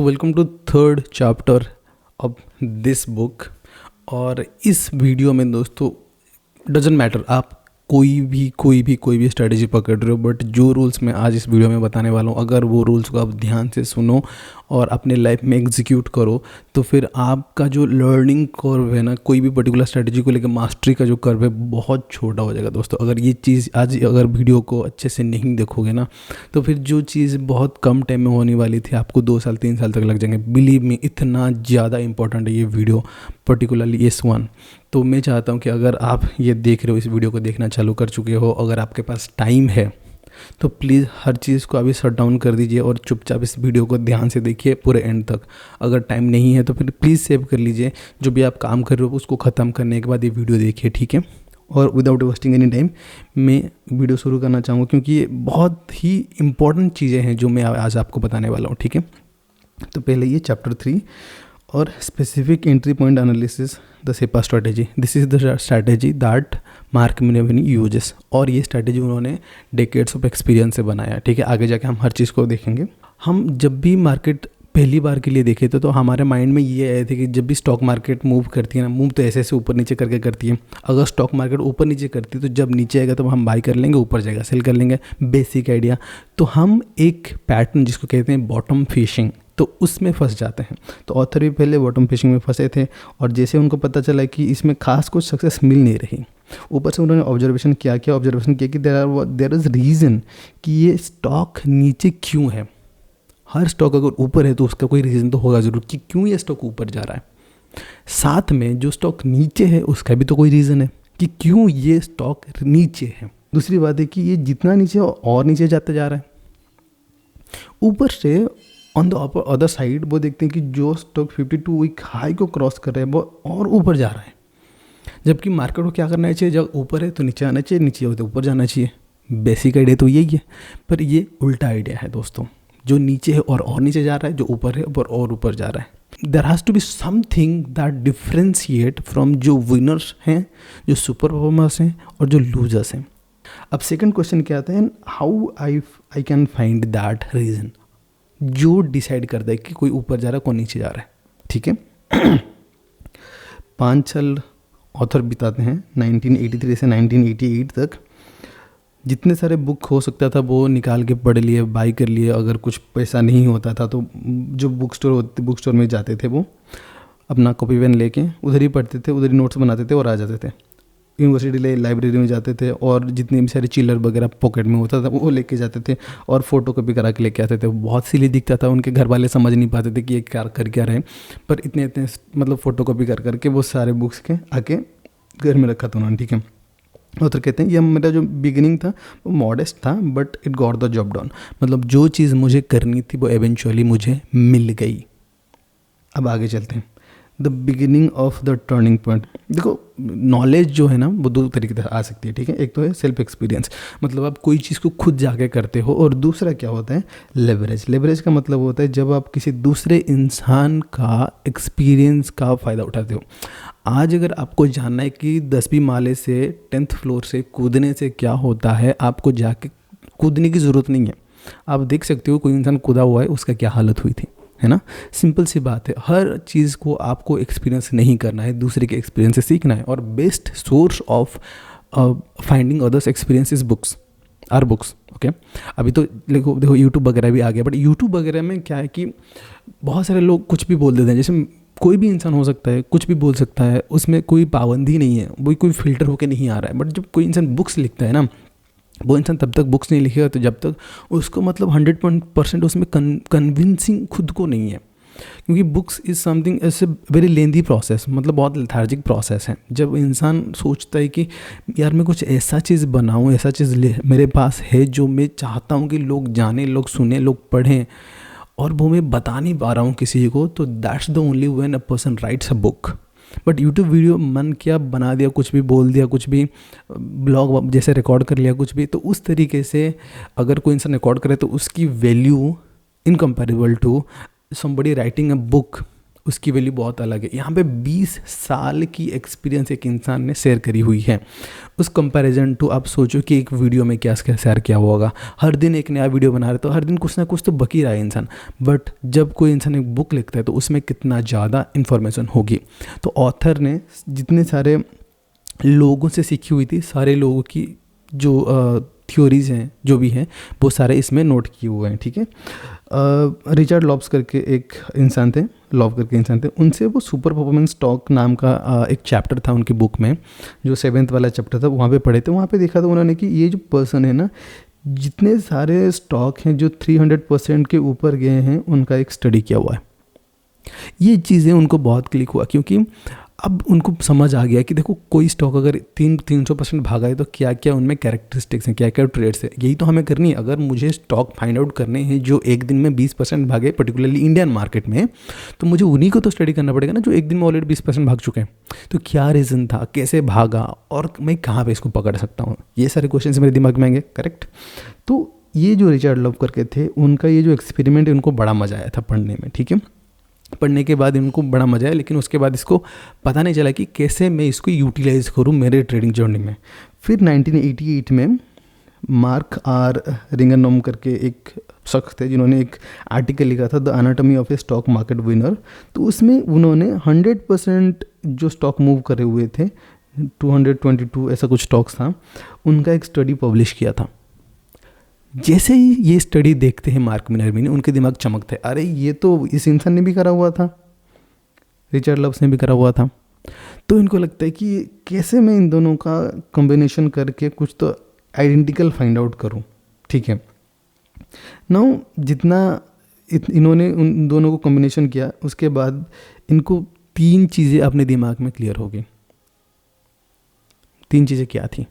Welcome to third chapter of this book. और इस video में दोस्तों डजेंट मैटर आप कोई भी स्ट्रेटेजी पकड़ रहे हो, बट जो रूल्स मैं आज इस वीडियो में बताने वाला हूँ, अगर वो रूल्स को आप ध्यान से सुनो और अपने लाइफ में एग्जीक्यूट करो तो फिर आपका जो लर्निंग कर्व है ना, कोई भी पर्टिकुलर स्ट्रेटेजी को लेकर मास्टरी का जो कर्व है बहुत छोटा हो जाएगा दोस्तों। अगर ये चीज़ आज अगर वीडियो को अच्छे से नहीं देखोगे ना तो फिर जो चीज़ बहुत कम टाइम में होने वाली थी आपको 2 साल 3 साल तक लग जाएंगे। बिलीव मी, इतना ज़्यादा इंपॉर्टेंट है ये वीडियो, पर्टिकुलरली इस वन। तो मैं चाहता हूँ कि अगर आप ये देख रहे हो, इस वीडियो को देखना चालू कर चुके हो, अगर आपके पास टाइम है तो प्लीज़ हर चीज़ को अभी शट डाउन कर दीजिए और चुपचाप इस वीडियो को ध्यान से देखिए पूरे एंड तक। अगर टाइम नहीं है तो फिर प्लीज़ सेव कर लीजिए, जो भी आप काम कर रहे हो उसको ख़त्म करने के बाद ये वीडियो देखिए, ठीक है। और विदाउट वेस्टिंग एनी टाइम मैं वीडियो शुरू करना चाहूँगा, क्योंकि ये बहुत ही इंपॉर्टेंट चीज़ें हैं जो मैं आज आपको बताने वाला हूँ, ठीक है। तो पहले ये चैप्टर 3 और specific entry point analysis the SEPA strategy. This is the strategy that Mark मिनेविनी यूजेस। और ये स्ट्रैटेजी उन्होंने डेकेड्स ऑफ एक्सपीरियंस से बनाया, ठीक है। आगे जाके हम हर चीज़ को देखेंगे। हम जब भी मार्केट पहली बार के लिए देखे थे तो हमारे माइंड में ये आए थे कि जब भी स्टॉक मार्केट मूव करती है ना, मूव तो ऐसे ऊपर नीचे करके करती है। अगर स्टॉक मार्केट ऊपर नीचे करती है तो जब नीचे आएगा तो हम बाई कर लेंगे, ऊपर जाएगा सेल कर लेंगे, बेसिक आइडिया। तो हम एक पैटर्न जिसको कहते हैं बॉटम फिशिंग, तो उसमें फंस जाते हैं। तो ऑथर भी पहले बॉटम फिशिंग में फंसे थे और जैसे उनको पता चला कि इसमें खास कुछ सक्सेस मिल नहीं रही, ऊपर से उन्होंने ऑब्जर्वेशन किया कि देयर इज़ रीज़न कि ये स्टॉक नीचे क्यों है। हर स्टॉक अगर ऊपर है तो उसका कोई रीज़न तो होगा ज़रूर कि क्यों ये स्टॉक ऊपर जा रहा है। साथ में जो स्टॉक नीचे है उसका भी तो कोई रीज़न है कि क्यों ये स्टॉक नीचे है। दूसरी बात है कि ये जितना नीचे और नीचे जाते जा रहा है। ऊपर से ऑन द अदर साइड वो देखते हैं कि जो स्टॉक 52 वीक हाई को क्रॉस कर रहा है वो और ऊपर जा रहा है, जबकि मार्केट को क्या करना चाहिए, जब ऊपर है तो नीचे आना चाहिए, नीचे हो तो ऊपर जाना चाहिए। बेसिक आइडिया तो यही है, पर ये उल्टा आइडिया है दोस्तों। जो नीचे है और नीचे जा रहा है, जो ऊपर है और ऊपर जा रहा है। There has to be something that differentiate from जो विनर्स हैं, जो सुपर परफॉर्मर्स हैं और जो लूजर्स हैं। अब सेकंड क्वेश्चन क्या आता है, how I can find that reason जो डिसाइड करता है कि कोई ऊपर जा रहा है कौन नीचे जा रहा है, ठीक है। 5 साल ऑथर बिताते हैं 1983 से 1988 तक। जितने सारे बुक हो सकता था वो निकाल के पढ़ लिए, बाई कर लिए। अगर कुछ पैसा नहीं होता था तो जो बुक स्टोर में जाते थे वो अपना कॉपी पेन लेके उधर ही पढ़ते थे, उधर ही नोट्स बनाते थे और आ जाते थे। यूनिवर्सिटी लाइब्रेरी में जाते थे और जितने भी सारे चिल्लर वगैरह पॉकेट में होता था वो लेके जाते थे और फोटो कॉपी करा के लेके आते थे। बहुत सिली दिखता था, उनके घर वाले समझ नहीं पाते थे कि ये क्या कर क्या रहे, पर इतने मतलब फ़ोटो कॉपी कर करके वो सारे बुक्स के आके घर में रखा था उन्होंने, ठीक है। और तो कहते हैं ये मेरा जो बिगिनिंग था वो मॉडेस्ट था but it got the job done. मतलब जो चीज़ मुझे करनी थी वो एवेंचुअली मुझे मिल गई। अब आगे चलते हैं, the beginning of the turning point. देखो नॉलेज जो है ना वो 2 तरीके से आ सकती है, ठीक है। एक तो है सेल्फ एक्सपीरियंस, मतलब आप कोई चीज़ को खुद जाके करते हो, और दूसरा क्या होता है, लेवरेज। लेवरेज का मतलब होता है जब आप किसी दूसरे इंसान का एक्सपीरियंस का फ़ायदा उठाते हो। आज अगर आपको जानना है कि 10वीं माले से 10th फ्लोर से कूदने से क्या होता है, आपको जाके कूदने की ज़रूरत नहीं है। आप देख सकते हो कोई इंसान कूदा हुआ है, उसका क्या हालत हुई थी, है ना। सिंपल सी बात है, हर चीज़ को आपको एक्सपीरियंस नहीं करना है, दूसरे के एक्सपीरियंस से सीखना है। और best source of finding others experience is books, are books, okay. अभी तो देखो यूट्यूब वगैरह भी आ गया, बट यूट्यूब वगैरह में क्या है कि बहुत सारे लोग कुछ भी बोल देते हैं। जैसे कोई भी इंसान हो सकता है, कुछ भी बोल सकता है, उसमें कोई पाबंदी नहीं है, वो कोई फिल्टर होके नहीं आ रहा है। बट जब कोई इंसान बुक्स लिखता है ना, वो इंसान तब तक बुक्स नहीं लिखेगा तो जब तक उसको मतलब 100% उसमें कन्विंसिंग खुद को नहीं है। क्योंकि books is something it's a very lengthy process, मतलब बहुत लेथार्जिक प्रोसेस है। जब इंसान सोचता है कि यार मैं कुछ ऐसा चीज़ बनाऊँ, ऐसा चीज़ मेरे पास है जो मैं चाहता हूँ कि लोग जाने, लोग सुने, लोग पढ़ें, और वो मैं बता नहीं पा रहा हूँ किसी को, तो that's the only when a person rights a book. But YouTube video मन किया बना दिया, कुछ भी बोल दिया, कुछ भी ब्लॉग जैसे रिकॉर्ड कर लिया कुछ भी, तो उस तरीके से अगर कोई इंसान रिकॉर्ड करे तो उसकी value incomparable to somebody writing a book उसकी वैल्यू बहुत अलग है। यहाँ पे 20 साल की एक्सपीरियंस एक इंसान ने शेयर करी हुई है। उस कंपैरिजन टू आप सोचो कि एक वीडियो में क्या शेयर किया हुआ होगा। हर दिन एक नया वीडियो बना रहे तो हर दिन कुछ ना कुछ तो बक ही रहा है इंसान। बट जब कोई इंसान एक बुक लिखता है तो उसमें कितना ज़्यादा इन्फॉर्मेशन होगी। तो ऑथर ने जितने सारे लोगों से सीखी हुई थी, सारे लोगों की जो थ्योरीज हैं जो भी हैं वो सारे इसमें नोट किए हुए हैं, ठीक है। रिचर्ड लॉब्स करके एक इंसान थे, उनसे वो सुपर परफॉर्मेंस स्टॉक नाम का एक चैप्टर था उनकी बुक में, जो 7th वाला चैप्टर था, वहाँ पे पढ़े थे। वहाँ पे देखा था उन्होंने कि ये जो पर्सन है ना, जितने सारे स्टॉक हैं जो 300% के ऊपर गए हैं उनका एक स्टडी किया हुआ है। ये चीज़ें उनको बहुत क्लिक हुआ, क्योंकि अब उनको समझ आ गया कि देखो कोई स्टॉक अगर 300% भागा है तो क्या क्या उनमें कैरेक्टरिस्टिक्स हैं, क्या क्या ट्रेड्स हैं, यही तो हमें करनी है। अगर मुझे स्टॉक फाइंड आउट करने हैं जो एक दिन में 20% भागे, पर्टिकुलरली इंडियन मार्केट में, तो मुझे उन्हीं को तो स्टडी करना पड़ेगा ना जो एक दिन में ऑलरेडी 20% भाग चुके हैं। तो क्या रीज़न था, कैसे भागा, और मैं कहाँ पर इसको पकड़ सकता हूँ, ये सारे क्वेश्चन मेरे दिमाग में आएंगे, करेक्ट। तो ये जो रिचर्ड लव करके थे, उनका ये जो एक्सपेरिमेंट है उनको बड़ा मज़ा आया था पढ़ने में, ठीक है। पढ़ने के बाद इनको बड़ा मज़ा आया, लेकिन उसके बाद इसको पता नहीं चला कि कैसे मैं इसको यूटिलाइज करूँ मेरे ट्रेडिंग जर्नी में। फिर 1988 में मार्क आर रिंगनॉम करके एक शख्स थे जिन्होंने एक आर्टिकल लिखा था, the anatomy of A stock market winner. तो उसमें उन्होंने 100% जो स्टॉक मूव करे हुए थे, 222 ऐसा कुछ स्टॉक्स था, उनका एक स्टडी पब्लिश किया था। जैसे ही ये स्टडी देखते हैं मार्क मिनर्वी ने, उनके दिमाग चमकते हैं, अरे ये तो इस इंसान ने भी करा हुआ था, रिचर्ड लव्स ने भी करा हुआ था। तो इनको लगता है कि कैसे मैं इन दोनों का कॉम्बिनेशन करके कुछ तो आइडेंटिकल फाइंड आउट करूं, ठीक है। नाउ जितना इन्होंने उन दोनों को कॉम्बिनेशन किया, उसके बाद इनको 3 चीज़ें अपने दिमाग में क्लियर हो गई। 3 चीज़ें क्या थी,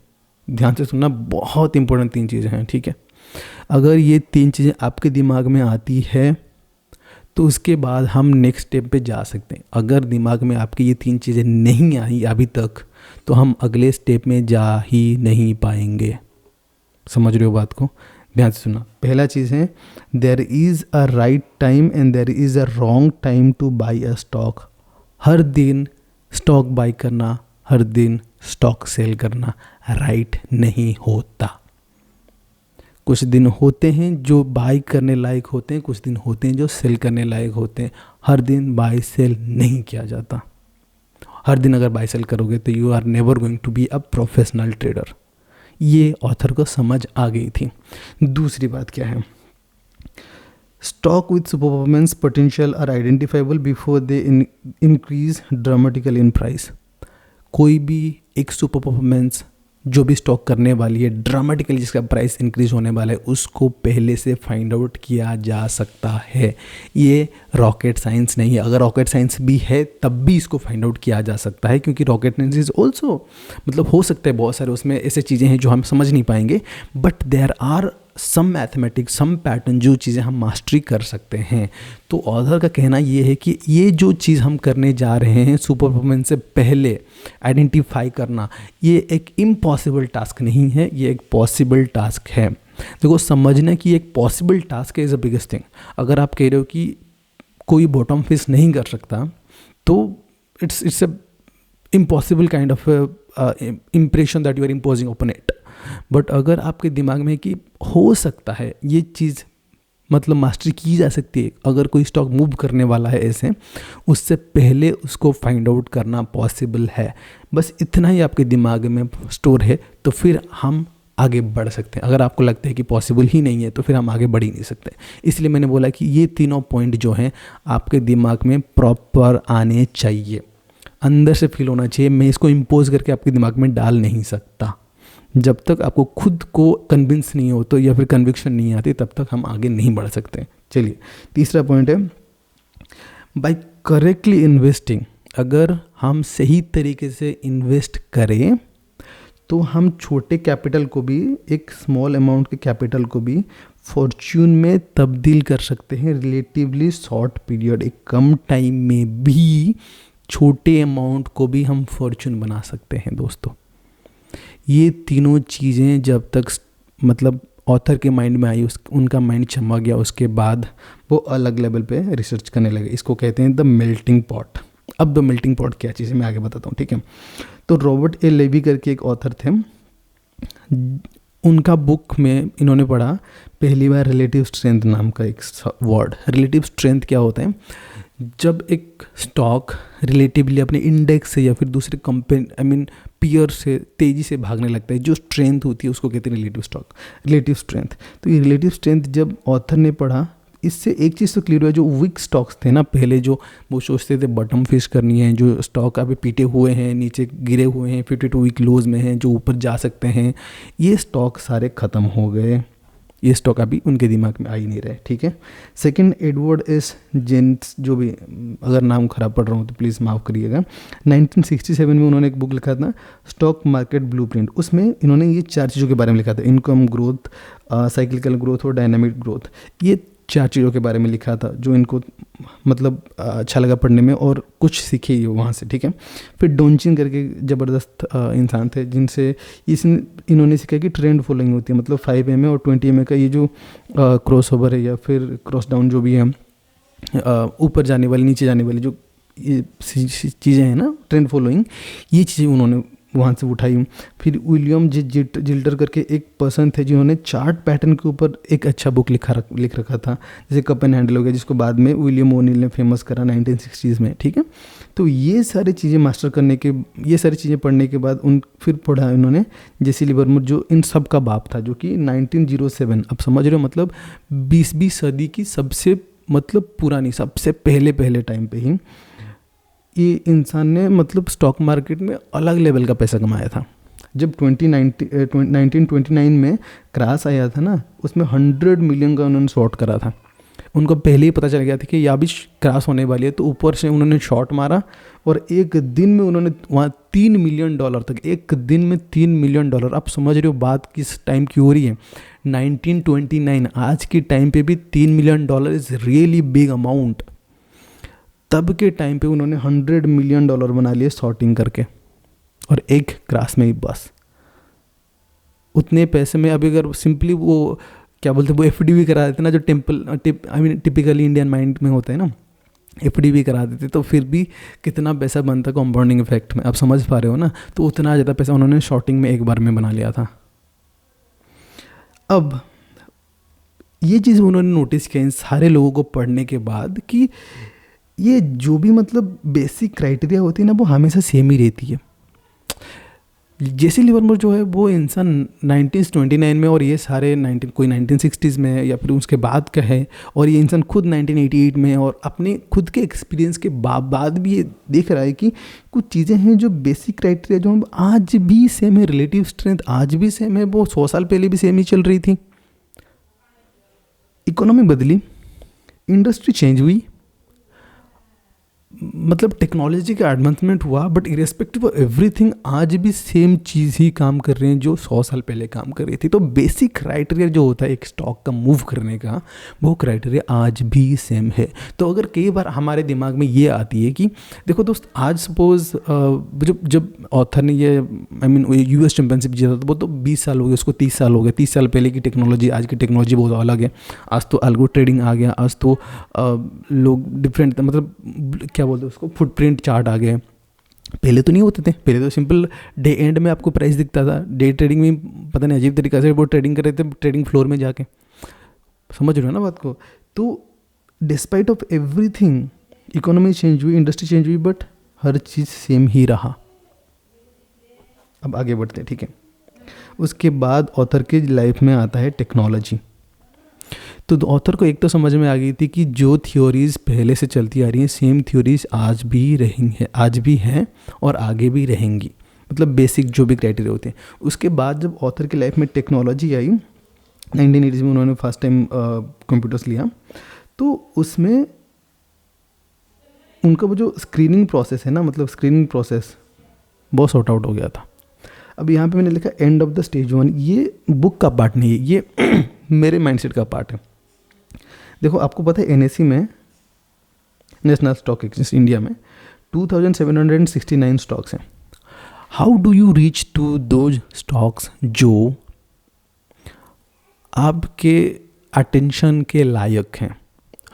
ध्यान से सुनना, बहुत इंपॉर्टेंट 3 चीज़ें हैं, ठीक है। अगर ये 3 चीज़ें आपके दिमाग में आती है तो उसके बाद हम नेक्स्ट स्टेप पे जा सकते हैं। अगर दिमाग में आपकी ये 3 चीज़ें नहीं आई अभी तक, तो हम अगले स्टेप में जा ही नहीं पाएंगे। समझ रहे हो बात को, ध्यान से सुना। पहला चीज़ है, there is a right time and there is a wrong time to buy a stock. हर दिन स्टॉक बाई करना, हर दिन स्टॉक सेल करना राइट नहीं होता। कुछ दिन होते हैं जो बाई करने लायक होते हैं, कुछ दिन होते हैं जो सेल करने लायक होते हैं। हर दिन बाई सेल नहीं किया जाता। हर दिन अगर बाई सेल करोगे तो you are never going to be a professional trader. ये ऑथर को समझ आ गई थी। दूसरी बात क्या है, stock with super performance potential are identifiable before they increase dramatically in price. कोई भी एक सुपर परफॉर्मेंस जो भी स्टॉक करने वाली है, ड्रामेटिकली जिसका प्राइस इंक्रीज होने वाला है, उसको पहले से फाइंड आउट किया जा सकता है। ये रॉकेट साइंस नहीं है। अगर रॉकेट साइंस भी है तब भी इसको फाइंड आउट किया जा सकता है, क्योंकि रॉकेट साइंस इज ऑल्सो, मतलब हो सकता है बहुत सारे उसमें ऐसे चीज़ें हैं जो हम समझ नहीं पाएंगे, but there are some mathematics, some pattern, जो चीज़ें हम मास्टरी कर सकते हैं। तो ऑथर का कहना ये है कि ये जो चीज़ हम करने जा रहे हैं सुपर परफॉर्मेंस से पहले आइडेंटिफाई करना, ये एक इम्पॉसिबल टास्क नहीं है, ये एक पॉसिबल टास्क है। देखो, समझना कि एक possible task is the biggest thing. अगर आप कह रहे हो कि कोई बॉटम फिश नहीं कर सकता, तो it's a impossible kind of impression that you are imposing upon it. But अगर आपके दिमाग में कि हो सकता है ये चीज़, मतलब मास्टरी की जा सकती है, अगर कोई स्टॉक मूव करने वाला है ऐसे, उससे पहले उसको फाइंड आउट करना पॉसिबल है, बस इतना ही आपके दिमाग में स्टोर है, तो फिर हम आगे बढ़ सकते हैं। अगर आपको लगता है कि पॉसिबल ही नहीं है तो फिर हम आगे बढ़ ही नहीं सकते। इसलिए मैंने बोला कि ये तीनों पॉइंट जो हैं आपके दिमाग में प्रॉपर आने चाहिए, अंदर से फील होना चाहिए। मैं इसको इम्पोज करके आपके दिमाग में डाल नहीं सकता। जब तक आपको खुद को कन्विंस नहीं हो तो, या फिर कन्विक्शन नहीं आती, तब तक हम आगे नहीं बढ़ सकते। चलिए, तीसरा पॉइंट है, बाय करेक्टली इन्वेस्टिंग। अगर हम सही तरीके से इन्वेस्ट करें तो हम छोटे कैपिटल को भी, एक स्मॉल अमाउंट के कैपिटल को भी फॉर्च्यून में तब्दील कर सकते हैं रिलेटिवली शॉर्ट पीरियड। एक कम टाइम में भी छोटे अमाउंट को भी हम फॉर्च्यून बना सकते हैं दोस्तों। ये तीनों चीज़ें जब तक मतलब ऑथर के माइंड में आई, उनका माइंड चमक गया, उसके बाद वो अलग लेवल पे रिसर्च करने लगे। इसको कहते हैं द मेल्टिंग पॉट। अब द मेल्टिंग पॉट क्या चीज़ है मैं आगे बताता हूँ, ठीक है। तो रॉबर्ट ए लेवी करके एक ऑथर थे, उनका बुक में इन्होंने पढ़ा पहली बार रिलेटिव स्ट्रेंथ नाम का एक वर्ड। रिलेटिव स्ट्रेंथ क्या होता है? जब एक स्टॉक रिलेटिवली अपने इंडेक्स से या फिर दूसरे कंपनी पीयर से तेज़ी से भागने लगता है, जो स्ट्रेंथ होती है उसको कहते हैं रिलेटिव स्ट्रेंथ। तो ये रिलेटिव स्ट्रेंथ जब ऑथर ने पढ़ा, इससे एक चीज़ तो क्लियर हुआ, जो वीक स्टॉक्स थे ना पहले, जो वो सोचते थे बॉटम फिश करनी है, जो स्टॉक अभी पीटे हुए हैं, नीचे गिरे हुए हैं, 52 वीक लोज में हैं, जो ऊपर जा सकते हैं, ये स्टॉक सारे ख़त्म हो गए। ये स्टॉक अभी उनके दिमाग में आ ही नहीं रहे, ठीक है। सेकंड, एडवर्ड एस जेन्स, जो भी अगर नाम खराब पढ़ रहा हूँ तो प्लीज़ माफ़ करिएगा। 1967 में उन्होंने एक बुक लिखा था स्टॉक मार्केट ब्लूप्रिंट। उसमें इन्होंने ये 4 चीज़ों के बारे में लिखा था, इनकम ग्रोथ, साइक्लिकल ग्रोथ और डायनामिक ग्रोथ। ये 4 चीज़ों के बारे में लिखा था जो इनको मतलब अच्छा लगा पढ़ने में और कुछ सीखे ये वहाँ से, ठीक है। फिर डोंचिन करके ज़बरदस्त इंसान थे, जिनसे इन्होंने सीखा कि ट्रेंड फॉलोइंग होती है, मतलब 5 MA और 20 MA का ये जो क्रॉस ओवर है या फिर क्रॉस डाउन जो भी है, ऊपर जाने वाली नीचे जाने वाली जो ये चीज़ें हैं ना, ट्रेंड फॉलोइंग, ये चीज़ें उन्होंने वहाँ से उठाई। फिर विलियम जिल्टर करके एक पर्सन थे जिन्होंने चार्ट पैटर्न के ऊपर एक अच्छा बुक लिख रखा था, जैसे कप एंड हैंडल हो गया, जिसको बाद में विलियम ओनील ने फेमस करा 1960s में, ठीक है। तो ये सारी चीज़ें मास्टर करने के, ये सारी चीज़ें पढ़ने के बाद फिर पढ़ा इन्होंने जेसी लिवरमोर, जो इन सब का बाप था, जो कि 1907, अब समझ रहे हो, मतलब 20वीं सदी की सबसे मतलब पुरानी, सबसे पहले टाइम पे ही ये इंसान ने मतलब स्टॉक मार्केट में अलग लेवल का पैसा कमाया था। जब 1929 में क्रैश आया था ना, उसमें 100 मिलियन का उन्होंने शॉर्ट करा था। उनको पहले ही पता चल गया था कि यह भी क्रैश होने वाली है, तो ऊपर से उन्होंने शॉर्ट मारा और एक दिन में उन्होंने वहाँ $3 मिलियन तक, एक दिन में $3 मिलियन। आप समझ रहे हो बात किस टाइम की हो रही है? 1929, आज के टाइम पे भी $3 million is really big amount. तब के टाइम पे उन्होंने $100 मिलियन बना लिए शॉर्टिंग करके, और एक क्रैश में ही बस। उतने पैसे में अभी अगर सिंपली वो क्या बोलते हैं, वो FD भी करा देते ना, जो टिपिकली इंडियन माइंड में होता है ना, FD भी करा देते, तो फिर भी कितना पैसा बनता कंपाउंडिंग इफेक्ट में, आप समझ पा रहे हो ना। तो उतना ज़्यादा पैसा उन्होंने शॉर्टिंग में एक बार में बना लिया था। अब ये चीज़ उन्होंने नोटिस किया इन सारे लोगों को पढ़ने के बाद कि ये जो भी मतलब बेसिक क्राइटेरिया होती है ना, वो हमेशा सेम ही रहती है। जेसी लिवरमोर जो है वो इंसान 1929 में, और ये सारे 1960s में है या फिर उसके बाद का है, और ये इंसान खुद 1988 में, और अपने खुद के एक्सपीरियंस के बाद भी ये देख रहा है कि कुछ चीज़ें हैं जो बेसिक क्राइटेरिया जो हम आज भी सेम है, रिलेटिव स्ट्रेंथ आज भी सेम है, वो 100 साल पहले भी सेम ही चल रही थी। इकोनॉमी बदली, इंडस्ट्री चेंज हुई, मतलब टेक्नोलॉजी का एडवांसमेंट हुआ, बट इरेस्पेक्टिव ऑफ एवरीथिंग आज भी सेम चीज़ ही काम कर रहे हैं जो 100 साल पहले काम कर रही थी। तो बेसिक क्राइटेरिया जो होता है एक स्टॉक का मूव करने का, वो क्राइटेरिया आज भी सेम है। तो अगर कई बार हमारे दिमाग में ये आती है कि देखो दोस्त, आज सपोज जब ऑथर ने ये US चैम्पियनशिप जीता था, वो तो 20 साल हो गए, उसको 30 साल हो गए। 30 साल पहले की टेक्नोलॉजी, आज की टेक्नोलॉजी बहुत अलग है। आज तो अल्गो ट्रेडिंग आ गया, आज तो लोग डिफरेंट, मतलब क्या बोलते हैं उसको, फुटप्रिंट चार्ट आ गए। पहले तो नहीं होते थे, पहले तो सिंपल डे एंड में आपको प्राइस दिखता था। डे ट्रेडिंग में पता नहीं अजीब तरीक़े से वो ट्रेडिंग कर रहे थे, ट्रेडिंग फ्लोर में जाके, समझ रहे हो ना बात को। तो despite of everything, economy change हुई, इंडस्ट्री चेंज हुई, बट हर चीज़ सेम ही रहा। अब आगे बढ़ते हैं, ठीक है। उसके बाद ऑथर की लाइफ में आता है टेक्नोलॉजी। तो ऑथर को एक तो समझ में आ गई थी कि जो थ्योरीज पहले से चलती आ रही हैं, सेम थ्योरीज आज भी हैं और आगे भी रहेंगी, मतलब बेसिक जो भी क्राइटेरिया होते हैं। उसके बाद जब ऑथर की लाइफ में टेक्नोलॉजी आई, 1980 में उन्होंने फर्स्ट टाइम कंप्यूटर्स लिया, तो उसमें उनका वो जो स्क्रीनिंग प्रोसेस है ना, मतलब स्क्रीनिंग प्रोसेस बहुत सॉर्ट आउट हो गया था। अब यहाँ पे मैंने लिखा एंड ऑफ द स्टेज 1, ये बुक का पार्ट नहीं है, ये मेरे माइंडसेट का पार्ट है। देखो आपको पता है NSE में, नेशनल स्टॉक एक्सचेंज इंडिया में 2769 स्टॉक्स हैं। How do you reach to those stocks जो आपके अटेंशन के लायक हैं।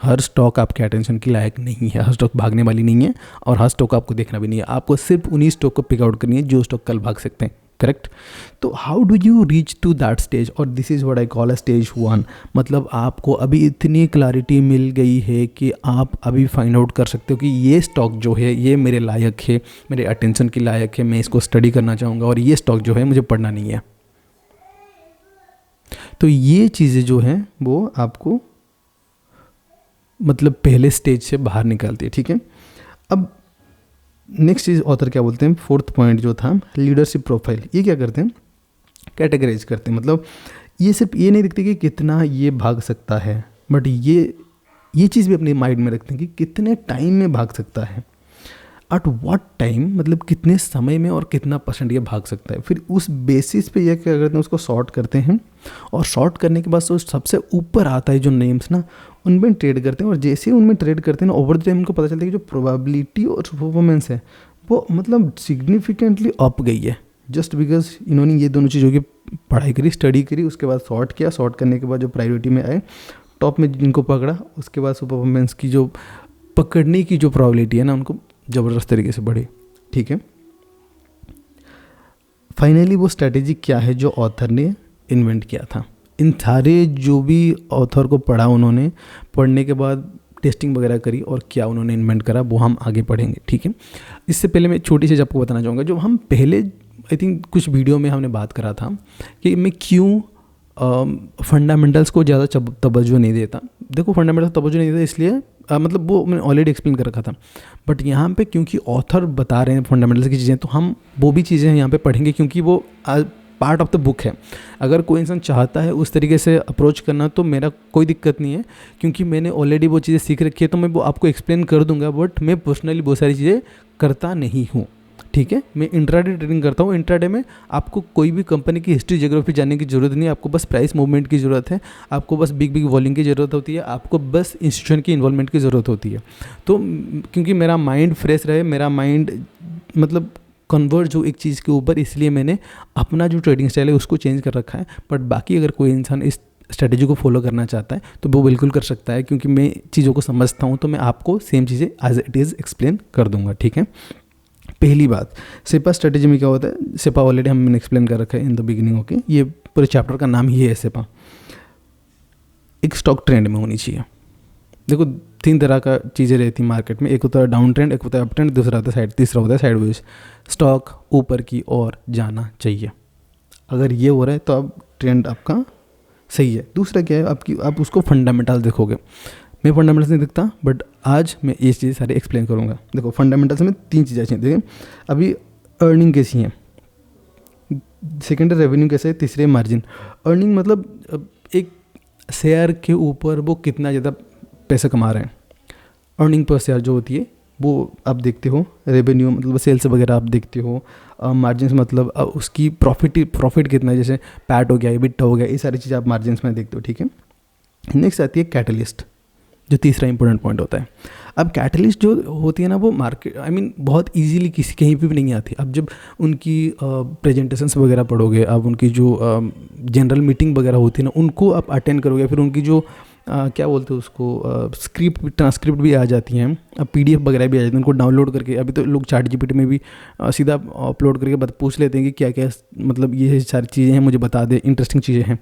हर स्टॉक आपके अटेंशन के लायक नहीं है, हर स्टॉक भागने वाली नहीं है और हर स्टॉक आपको देखना भी नहीं है। आपको सिर्फ उन्हीं स्टॉक को पिक आउट करनी है जो स्टॉक कल भाग सकते हैं, करेक्ट। तो how do you reach to that stage, और this is what I call a stage 1। मतलब आपको अभी इतनी क्लैरिटी मिल गई है कि आप अभी फाइंड आउट कर सकते हो कि ये स्टॉक जो है ये मेरे लायक है, मेरे अटेंशन के लायक है, मैं इसको स्टडी करना चाहूँगा, और ये स्टॉक जो है मुझे पढ़ना नहीं है। तो ये चीज़ें जो हैं वो आपको मतलब पहले स्टेज से बाहर निकालती है, ठीक है। अब नेक्स्ट चीज़ ऑथर क्या बोलते हैं, 4th पॉइंट जो था लीडरशिप प्रोफाइल। ये क्या करते हैं, कैटेगराइज करते हैं। मतलब ये सिर्फ ये नहीं दिखती कि कितना ये भाग सकता है, बट ये चीज़ भी अपने माइंड में रखते हैं कि कितने टाइम में भाग सकता है, एट व्हाट टाइम, मतलब कितने समय में और कितना % ये भाग सकता है। फिर उस बेसिस पे ये क्या करते हैं, उसको सॉर्ट करते हैं, और सॉर्ट करने के बाद तो सबसे ऊपर आता है जो नेम्स ना, उनमें ट्रेड करते हैं। और जैसे उनमें ट्रेड करते हैं ना, ओवर द टाइम उनको पता चलता है कि जो प्रोबेबिलिटी और परफॉर्मेंस है वो मतलब सिग्निफिकेंटली अप गई है, जस्ट बिकॉज इन्होंने ये दोनों चीज़ों की पढ़ाई करी, स्टडी करी, उसके बाद सॉर्ट किया। सॉर्ट करने के बाद जो प्रायोरिटी में आए, टॉप में जिनको पकड़ा, उसके बाद परफॉर्मेंस की जो पकड़ने की जो प्रोबेबिलिटी है ना, उनको ज़बरदस्त तरीके से बढ़ी, ठीक है। फाइनली वो स्ट्रैटेजी क्या है जो ऑथर ने इन्वेंट किया था। इन सारे जो भी ऑथर को पढ़ा, उन्होंने पढ़ने के बाद टेस्टिंग वगैरह करी और क्या उन्होंने इन्वेंट करा वो हम आगे पढ़ेंगे, ठीक है। इससे पहले मैं छोटी चीज़ आपको बताना चाहूँगा। जो हम पहले आई थिंक कुछ वीडियो में हमने बात करा था कि मैं क्यों फंडामेंटल्स को ज़्यादा तवज्जो नहीं देता। देखो फंडामेंटल्स तवज्जो नहीं देता इसलिए मतलब वो मैंने ऑलरेडी एक्सप्लेन कर रखा था, बट यहाँ पे क्योंकि ऑथर बता रहे हैं फंडामेंटल्स की चीज़ें, तो हम वो भी चीज़ें यहाँ पे पढ़ेंगे क्योंकि वो पार्ट ऑफ द बुक है। अगर कोई इंसान चाहता है उस तरीके से अप्रोच करना तो मेरा कोई दिक्कत नहीं है, क्योंकि मैंने ऑलरेडी वो चीज़ें सीख रखी है, तो मैं वो आपको एक्सप्लेन कर दूंगा। बट मैं पर्सनली बहुत सारी चीज़ें करता नहीं हूँ, ठीक है। मैं इंट्राडे ट्रेडिंग करता हूँ। इंट्राडे में आपको कोई भी कंपनी की हिस्ट्री ज्योग्राफी जानने की ज़रूरत नहीं है, आपको बस प्राइस मूवमेंट की ज़रूरत है, आपको बस बिग वॉल्यूम की ज़रूरत होती है, आपको बस इंस्टीट्यूशन की इन्वॉल्वमेंट की ज़रूरत होती है। तो क्योंकि मेरा माइंड फ्रेश रहे, मेरा माइंड मतलब कन्वर्ट हो एक चीज़ के ऊपर, इसलिए मैंने अपना जो ट्रेडिंग स्टाइल है उसको चेंज कर रखा है। बट बाकी अगर कोई इंसान इस स्ट्रेटजी को फॉलो करना चाहता है तो वो बिल्कुल कर सकता है, क्योंकि मैं चीज़ों को समझता हूँ, तो मैं आपको सेम चीज़ें एज इट इज़ एक्सप्लेन कर दूंगा, ठीक है। पहली बात, सेपा स्ट्रेटजी में क्या होता है, सेपा ऑलरेडी हमने एक्सप्लेन कर रखा है इन द बिगिनिंग, ओके। ये पूरे चैप्टर का नाम ही है सेपा। एक स्टॉक ट्रेंड में होनी चाहिए। देखो 3 तरह का चीज़ें रहती हैं मार्केट में, एक होता है डाउन ट्रेंड, एक होता है अप ट्रेंड, दूसरा होता है साइड, तीसरा होता है साइडवेज। स्टॉक ऊपर की ओर जाना चाहिए। अगर ये हो रहा है तो अब ट्रेंड आपका सही है। दूसरा क्या है, आप उसको फंडामेंटल देखोगे। मैं फंडामेंटल्स नहीं दिखता, बट आज मैं ये चीज़ें सारी एक्सप्लेन करूँगा। देखो फंडामेंटल्स में 3 चीज़ें अच्छी हैं, देखिए अभी अर्निंग कैसी है, सेकेंड रेवेन्यू कैसे है, तीसरे मार्जिन। अर्निंग मतलब एक शेयर के ऊपर वो कितना ज़्यादा पैसा कमा रहे हैं, अर्निंग पर शेयर जो होती है वो आप देखते हो। रेवेन्यू मतलब सेल्स वगैरह आप देखते हो। मार्जिन मतलब उसकी प्रॉफिट कितना है, जैसे पैट हो गया, EBITDA हो गया, ये सारी चीज़ें आप मार्जिन में देखते हो, ठीक है। नेक्स्ट आती है कैटलिस्ट, जो तीसरा इंपॉर्टेंट पॉइंट होता है। अब कैटलिस्ट जो होती है ना, वो मार्केट बहुत इजीली कहीं पे भी नहीं आती। अब जब उनकी प्रेजेंटेशंस वगैरह पढ़ोगे, अब उनकी जो जनरल मीटिंग वगैरह होती है ना, उनको आप अटेंड करोगे, फिर उनकी जो क्या बोलते हैं उसको, ट्रांसक्रिप्ट भी आ जाती हैं, अब PDF वगैरह भी आ जाती हैं, उनको डाउनलोड करके। अभी तो लोग ChatGPT में भी सीधा अपलोड करके पूछ लेते हैं कि क्या क्या मतलब ये सारी चीज़ें हैं, मुझे बता दे, इंटरेस्टिंग चीज़ें हैं।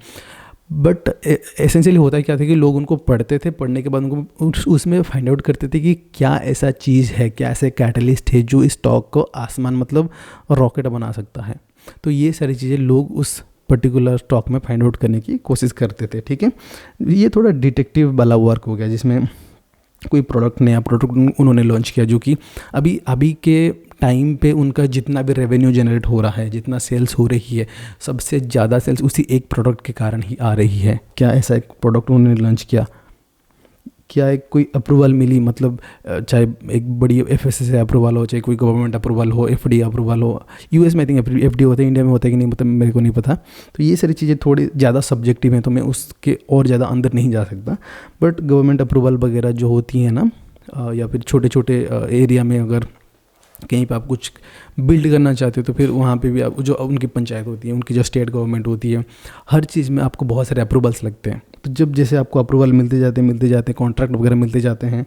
बट एसेंशियली होता है क्या था कि लोग उनको पढ़ते थे, पढ़ने के बाद उनको उसमें फाइंड आउट करते थे कि क्या ऐसा चीज़ है, क्या ऐसे कैटलिस्ट है जो स्टॉक को आसमान मतलब रॉकेट बना सकता है। तो ये सारी चीज़ें लोग उस पर्टिकुलर स्टॉक में फाइंड आउट करने की कोशिश करते थे, ठीक है। ये थोड़ा डिटेक्टिव वाला वर्क हो गया, जिसमें कोई नया प्रोडक्ट उन्होंने लॉन्च किया, जो कि अभी के टाइम पे उनका जितना भी रेवेन्यू जनरेट हो रहा है, जितना सेल्स हो रही है, सबसे ज़्यादा सेल्स उसी एक प्रोडक्ट के कारण ही आ रही है। क्या ऐसा एक प्रोडक्ट उन्होंने लॉन्च किया, क्या एक कोई अप्रूवल मिली, मतलब चाहे एक बड़ी FSSAI अप्रूवल हो, चाहे कोई गवर्नमेंट अप्रूवल हो, FDA अप्रूवल हो। US में आई थिंक FDA होता है, इंडिया में होता है कि नहीं, मतलब मेरे को नहीं पता। तो ये सारी चीज़ें थोड़ी ज़्यादा सब्जेक्टिव हैं, तो मैं उसके और ज़्यादा अंदर नहीं जा सकता। बट गवर्नमेंट अप्रूवल वगैरह जो होती हैं ना, या फिर छोटे छोटे एरिया में अगर कहीं पे आप कुछ बिल्ड करना चाहते हो तो फिर वहाँ पे भी आप जो उनकी पंचायत होती है, उनकी जो स्टेट गवर्नमेंट होती है, हर चीज़ में आपको बहुत सारे अप्रूवल्स लगते हैं। तो जब जैसे आपको अप्रूवल मिलते जाते हैं, कॉन्ट्रैक्ट वगैरह मिलते जाते हैं,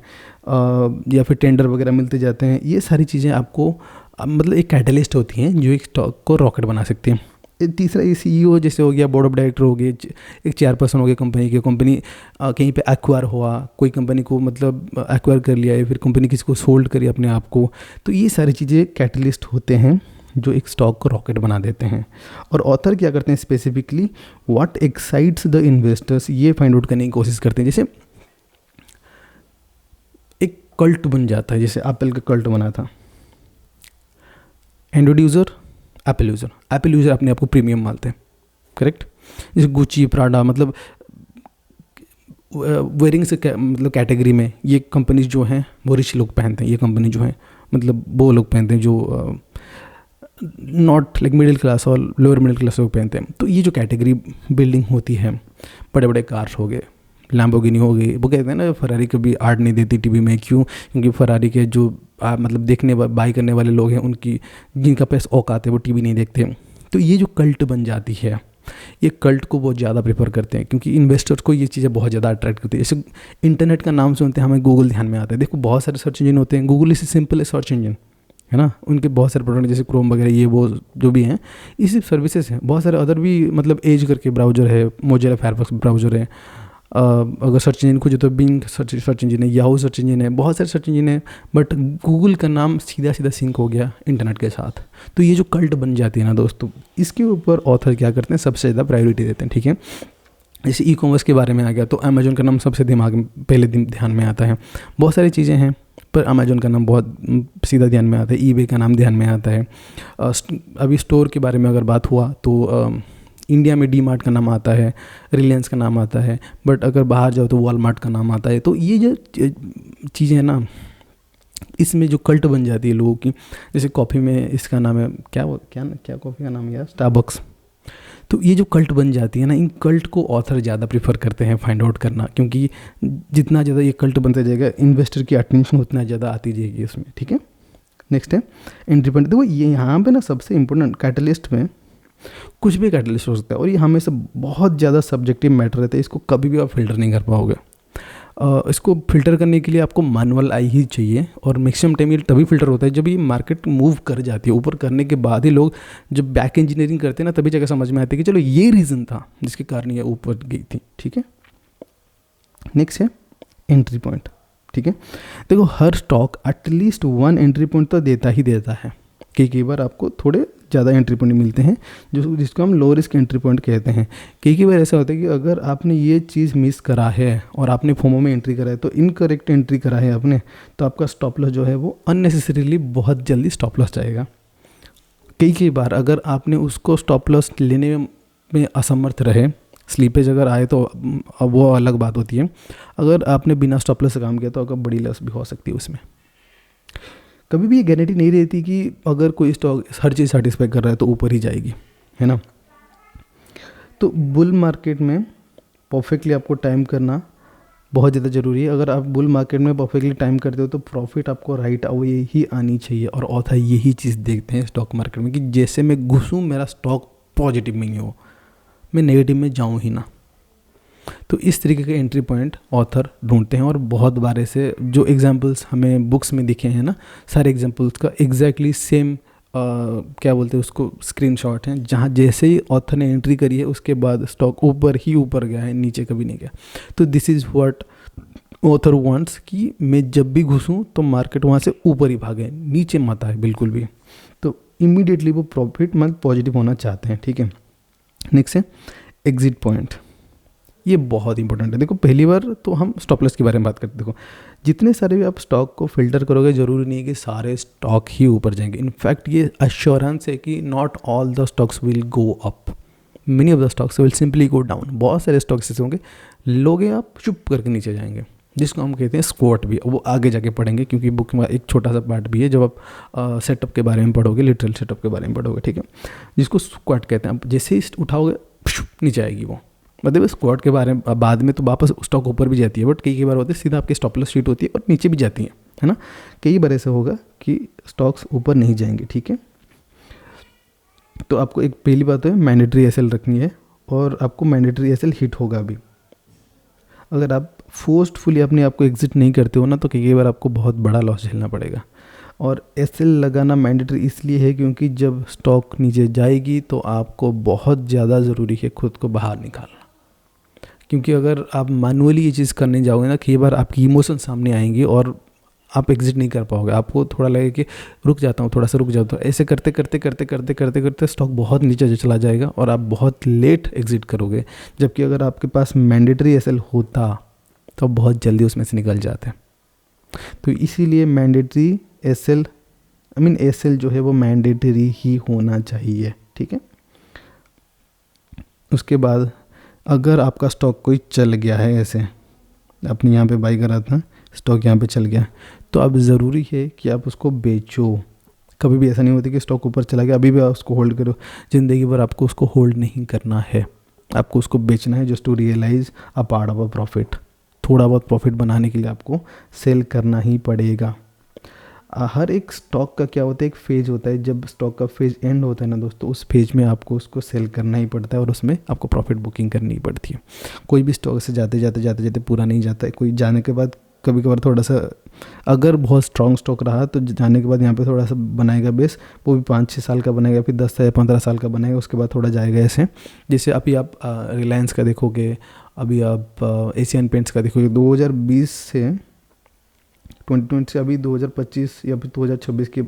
या फिर टेंडर वगैरह मिलते जाते हैं, ये सारी चीज़ें आपको मतलब एक कैटलिस्ट होती हैं जो एक स्टॉक को रॉकेट बना सकती हैं। तीसरा ये CEO जैसे हो गया, बोर्ड ऑफ डायरेक्टर हो गए, एक चेयरपर्सन हो गया कंपनी की, कंपनी कहीं पे एक्वायर हुआ, कोई कंपनी को मतलब एक्वायर कर लिया है, फिर कंपनी किसी को सोल्ड करी अपने आप को, तो ये सारी चीज़ें कैटलिस्ट होते हैं जो एक स्टॉक को रॉकेट बना देते हैं। और ऑथर क्या करते हैं specifically, what excites the investors, ये फाइंड आउट करने की कोशिश करते हैं। जैसे एक कल्ट बन जाता है, जैसे एप्पल का कल्ट बना था, एंड्रॉइड यूज़र एप्पल यूज़र अपने आप को प्रीमियम मानते हैं, करेक्ट। जैसे गुची, प्राडा, मतलब वेयरिंग से मतलब कैटेगरी में ये कंपनीज जो हैं वो रिच लोग पहनते हैं, ये कंपनी जो है मतलब वो लोग पहनते हैं जो नॉट लाइक मिडिल क्लास और लोअर मिडिल क्लास लोग पहनते हैं। तो ये जो कैटेगरी बिल्डिंग होती है, बड़े बड़े कार्स हो गए, लैम्बोर्गिनी हो गई, वो कहते हैं ना फरारी कभी आर्ट नहीं देती टीवी में, क्यों? क्योंकि फरारी के जो मतलब देखने बाई करने वाले लोग हैं, उनकी जिनका पैसा औकात है वो टीवी नहीं देखते। तो ये जो कल्ट बन जाती है, ये कल्ट को बहुत ज़्यादा प्रेफर करते हैं, क्योंकि इन्वेस्टर्स को ये चीज़ें बहुत ज़्यादा अट्रैक्ट करती है। जैसे इंटरनेट का नाम सुनते हैं हमें गूगल ध्यान में आता है। देखो बहुत सारे सर्च इंजन होते हैं, गूगल इस सिंपल है सर्च इंजन, है ना। उनके बहुत सारे प्रोडक्ट जैसे क्रोम वगैरह, ये वो जो भी हैं, ये सिर्फ सर्विसेज हैं। बहुत सारे अदर भी मतलब एज करके ब्राउज़र है, मोजिला फायरफॉक्स ब्राउज़र है, अगर सर्च इंजन खोजो तो बिंग सर्च इंजन है, याहू सर्च इंजन है, बहुत सारे सर्च इंजन है, बट गूगल का नाम सीधा सीधा सिंक हो गया इंटरनेट के साथ। तो ये जो कल्ट बन जाती है ना दोस्तों, इसके ऊपर ऑथर क्या करते हैं, सबसे ज़्यादा प्रायोरिटी देते हैं, ठीक है। जैसे ई कॉमर्स के बारे में आ गया तो अमेजोन का नाम सबसे दिमाग में पहले ध्यान में आता है। बहुत सारी चीज़ें हैं पर अमेजोन का नाम बहुत सीधा ध्यान में आता है, ईबे का नाम ध्यान में आता है। अभी स्टोर के बारे में अगर बात हुआ तो इंडिया में डी मार्ट का नाम आता है, रिलायंस का नाम आता है, बट अगर बाहर जाओ तो वॉलमार्ट का नाम आता है। तो ये जो चीज़ें हैं ना, इसमें जो कल्ट बन जाती है लोगों की, जैसे कॉफ़ी में इसका नाम है क्या कॉफ़ी का नाम है यार, स्टारबक्स। तो ये जो कल्ट बन जाती है ना, इन कल्ट को ऑथर ज़्यादा प्रीफर करते हैं फाइंड आउट करना, क्योंकि जितना ज़्यादा ये कल्ट बनता जाएगा, इन्वेस्टर की अटेंशन उतना ज़्यादा आती जाएगी उसमें, ठीक है। नेक्स्ट है एंट्री पॉइंट। देखो ये यहाँ पे ना सबसे इंपॉर्टेंट, कैटलिस्ट में कुछ भी कैटलिस्ट हो सकता है, और ये हमेशा बहुत ज़्यादा सब्जेक्टिव मैटर रहता है, इसको कभी भी आप फिल्टर नहीं कर पाओगे। इसको फिल्टर करने के लिए आपको मैनुअल आई ही चाहिए, और मैक्सिमम टाइम ये तभी फिल्टर होता है जब ये मार्केट मूव कर जाती है। ऊपर करने के बाद ही लोग जब बैक इंजीनियरिंग करते हैं ना, तभी जगह समझ में आती है कि चलो ये रीज़न था जिसके कारण ये ऊपर गई थी, ठीक है। नेक्स्ट है एंट्री पॉइंट, ठीक है। देखो हर स्टॉक एटलीस्ट 1 एंट्री पॉइंट तो देता ही देता है, कई बार आपको थोड़े ज़्यादा एंट्री पॉइंट मिलते हैं जिसको हम लो रिस्क एंट्री पॉइंट कहते हैं। कई बार ऐसा होता है कि अगर आपने ये चीज़ मिस करा है और आपने फोमो में एंट्री करा है, तो इनकरेक्ट एंट्री करा है आपने, तो आपका स्टॉप लॉस जो है वो अननेसेसरीली बहुत जल्दी स्टॉप लॉस जाएगा। कई बार अगर आपने उसको स्टॉप लॉस लेने में असमर्थ रहे, स्लीपेज अगर आए तो अब वो अलग बात होती है। अगर आपने बिना स्टॉप लॉस से काम किया तो अगर बड़ी लॉस भी हो सकती है उसमें। कभी भी ये गारंटी नहीं रहती कि अगर कोई स्टॉक हर चीज़ सेटिस्फाई कर रहा है तो ऊपर ही जाएगी, है ना। तो बुल मार्केट में परफेक्टली आपको टाइम करना बहुत ज़्यादा ज़रूरी है। अगर आप बुल मार्केट में परफेक्टली टाइम करते हो तो प्रॉफिट आपको राइट अवे ही आनी चाहिए, और ऑथर यही चीज़ देखते हैं स्टॉक मार्केट में कि जैसे मैं घुसूँ मेरा स्टॉक पॉजिटिव में ही हो, मैं नेगेटिव में जाऊँ ही ना। तो इस तरीके के एंट्री पॉइंट ऑथर ढूंढते हैं, और बहुत बार ऐसे जो एग्जांपल्स हमें बुक्स में दिखे हैं ना, सारे एग्जांपल्स का एग्जैक्टली सेम क्या बोलते हैं उसको, स्क्रीनशॉट हैं, जहाँ जैसे ही ऑथर ने एंट्री करी है उसके बाद स्टॉक ऊपर ही ऊपर गया है, नीचे कभी नहीं गया। तो this is what author wants कि मैं जब भी घुसूँ तो मार्केट वहाँ से ऊपर ही भागे, नीचे मत आए बिल्कुल भी। तो इमीडिएटली वो प्रॉफिट मतलब पॉजिटिव होना चाहते हैं, ठीक है। नेक्स्ट है एग्जिट पॉइंट। ये बहुत इंपॉर्टेंट है। देखो पहली बार तो हम स्टॉप लॉस के बारे में बात करते हैं। देखो जितने सारे भी आप स्टॉक को फिल्टर करोगे, ज़रूरी नहीं है कि सारे स्टॉक ही ऊपर जाएंगे। इनफैक्ट ये अश्योरेंस है कि not all the stocks will go up, many of the stocks will simply go down. बहुत सारे स्टॉक्स ऐसे होंगे लोगे आप चुप करके नीचे जाएंगे, जिसको हम कहते हैं स्क्वाट भी। वो आगे जाके पढ़ेंगे क्योंकि बुक में एक छोटा सा पार्ट भी है जब आप सेटअप के बारे में पढ़ोगे, लिटरल सेटअप के बारे में पढ़ोगे, ठीक है, जिसको स्क्वाट कहते हैं। आप जैसे ही उठाओगे नीचे आएगी वो, मतलब स्क्वाट के बारे में बाद में तो वापस स्टॉक ऊपर भी जाती है, बट कई बार होती है सीधा आपकी स्टॉप लॉस शीट होती है और नीचे भी जाती है, है ना। कई बार ऐसा होगा बाकी स्टॉक्स ऊपर नहीं जाएंगे, ठीक है। तो आपको एक पहली बात है मैंडेटरी एसएल रखनी है, और आपको मैंडेटरी एसएल हिट होगा भी। अगर आप फोर्सफुली अपने आप को एग्जिट नहीं करते हो ना, तो कई बार आपको बहुत बड़ा लॉस झेलना पड़ेगा। और एसएल लगाना मैंडेटरी इसलिए है क्योंकि जब स्टॉक नीचे जाएगी तो आपको बहुत ज़्यादा ज़रूरी है खुद को बाहर निकालना। क्योंकि अगर आप मैनुअली ये चीज़ करने जाओगे ना, कई बार आपकी इमोशन सामने आएंगी और आप एग्जिट नहीं कर पाओगे। आपको थोड़ा लगेगा कि रुक जाता हूँ, थोड़ा सा रुक जाता हूँ। ऐसे करते करते करते करते करते करते स्टॉक बहुत नीचे चला जाएगा और आप बहुत लेट एग्जिट करोगे। जबकि अगर आपके पास मैंडेटरी एसएल होता तो आप बहुत जल्दी उसमें से निकल जाते। तो इसीलिए मैंडेटरी एसएल एसएल जो है वो मैंडेटरी ही होना चाहिए, ठीक है। उसके बाद अगर आपका स्टॉक कोई चल गया है, ऐसे आपने यहाँ पे बाई करा था, स्टॉक यहाँ पे चल गया, तो अब ज़रूरी है कि आप उसको बेचो। कभी भी ऐसा नहीं होता कि स्टॉक ऊपर चला गया अभी भी आप उसको होल्ड करो। ज़िंदगी भर आपको उसको होल्ड नहीं करना है, आपको उसको बेचना है just to realize a part of a profit. थोड़ा बहुत प्रॉफिट बनाने के लिए आपको सेल करना ही पड़ेगा। हर एक स्टॉक का क्या होता है, एक फेज होता है। जब स्टॉक का फेज एंड होता है ना दोस्तों, उस फेज में आपको उसको सेल करना ही पड़ता है और उसमें आपको प्रॉफिट बुकिंग करनी ही पड़ती है। कोई भी स्टॉक से जाते जाते पूरा नहीं जाता है। कोई जाने के बाद कभी कभार थोड़ा सा, अगर बहुत स्ट्रॉन्ग स्टॉक रहा तो जाने के बाद यहाँ पे थोड़ा सा बनाएगा बेस, वो भी 5-6 साल का बनाएगा, फिर 10 या 15 साल का बनाएगा, उसके बाद थोड़ा जाएगा ऐसे। जैसे अभी आप रिलायंस का देखोगे, अभी आप एशियन पेंट्स का देखोगे, 2020 से 2020 से अभी 2025 या फिर 2026 के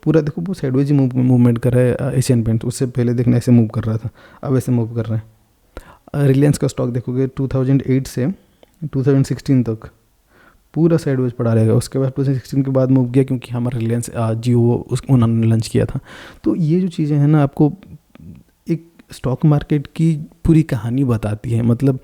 पूरा देखो वो साइडवेज ही मूवमेंट कर रहा है एशियन पेंट। उससे पहले देखना ऐसे मूव कर रहा था, अब ऐसे मूव कर रहा है। रिलायंस का स्टॉक देखोगे 2008 से 2016 तक पूरा साइडवेज पड़ा रहेगा। उसके बाद 2016 के बाद मूव किया क्योंकि हमारा रिलायंस जियो उसको उन्होंने लॉन्च किया था। तो ये जो चीज़ें हैं ना, आपको एक स्टॉक मार्केट की पूरी कहानी बताती है। मतलब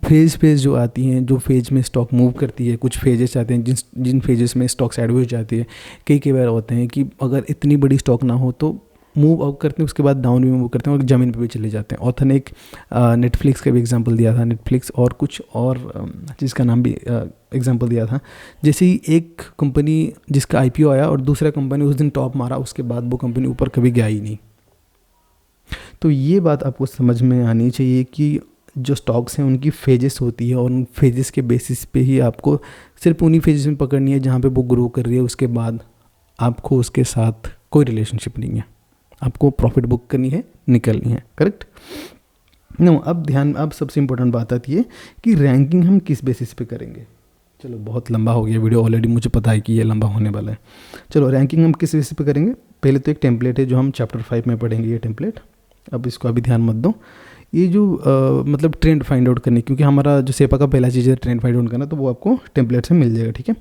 फेज जो आती हैं, जो फेज में स्टॉक मूव करती है, कुछ फेजेस आते हैं जिन फेजेस में स्टॉक साइडवेज जाती है। कई बार होते हैं कि अगर इतनी बड़ी स्टॉक ना हो तो मूव अप करते हैं, उसके बाद डाउन भी मूव करते हैं और ज़मीन पे भी चले जाते हैं। ऑथर ने एक नेटफ्लिक्स का भी एग्जांपल दिया था, नेटफ्लिक्स और कुछ और चीज़ का नाम भी एग्जांपल दिया था। जैसे ही एक कंपनी जिसका आईपीओ आया और दूसरा कंपनी उस दिन टॉप मारा, उसके बाद वो कंपनी ऊपर कभी गया ही नहीं। तो ये बात आपको समझ में आनी चाहिए कि जो स्टॉक्स हैं उनकी फेजेस होती है और उन फेजेस के बेसिस पे ही आपको सिर्फ उन्हीं फेजेस में पकड़नी है जहाँ पे वो ग्रो कर रही है। उसके बाद आपको उसके साथ कोई रिलेशनशिप नहीं है, आपको प्रॉफिट बुक करनी है, निकलनी है, करेक्ट। नो, अब सबसे इम्पोर्टेंट बात आती है कि रैंकिंग हम किस बेसिस पे करेंगे। चलो बहुत लंबा हो गया वीडियो ऑलरेडी, मुझे पता है कि ये लंबा होने वाला है। चलो रैंकिंग हम किस बेसिस पे करेंगे। पहले तो एक टेम्पलेट है जो हम चैप्टर 5 में पढ़ेंगे, ये टेम्पलेट। अब इसको अभी ध्यान मत दो। ये जो मतलब ट्रेंड फाइंड आउट करने, क्योंकि हमारा जो सेपा का पहला चीज़ है ट्रेंड फाइंड आउट करना, तो वो आपको टेम्पलेट से मिल जाएगा, ठीक है।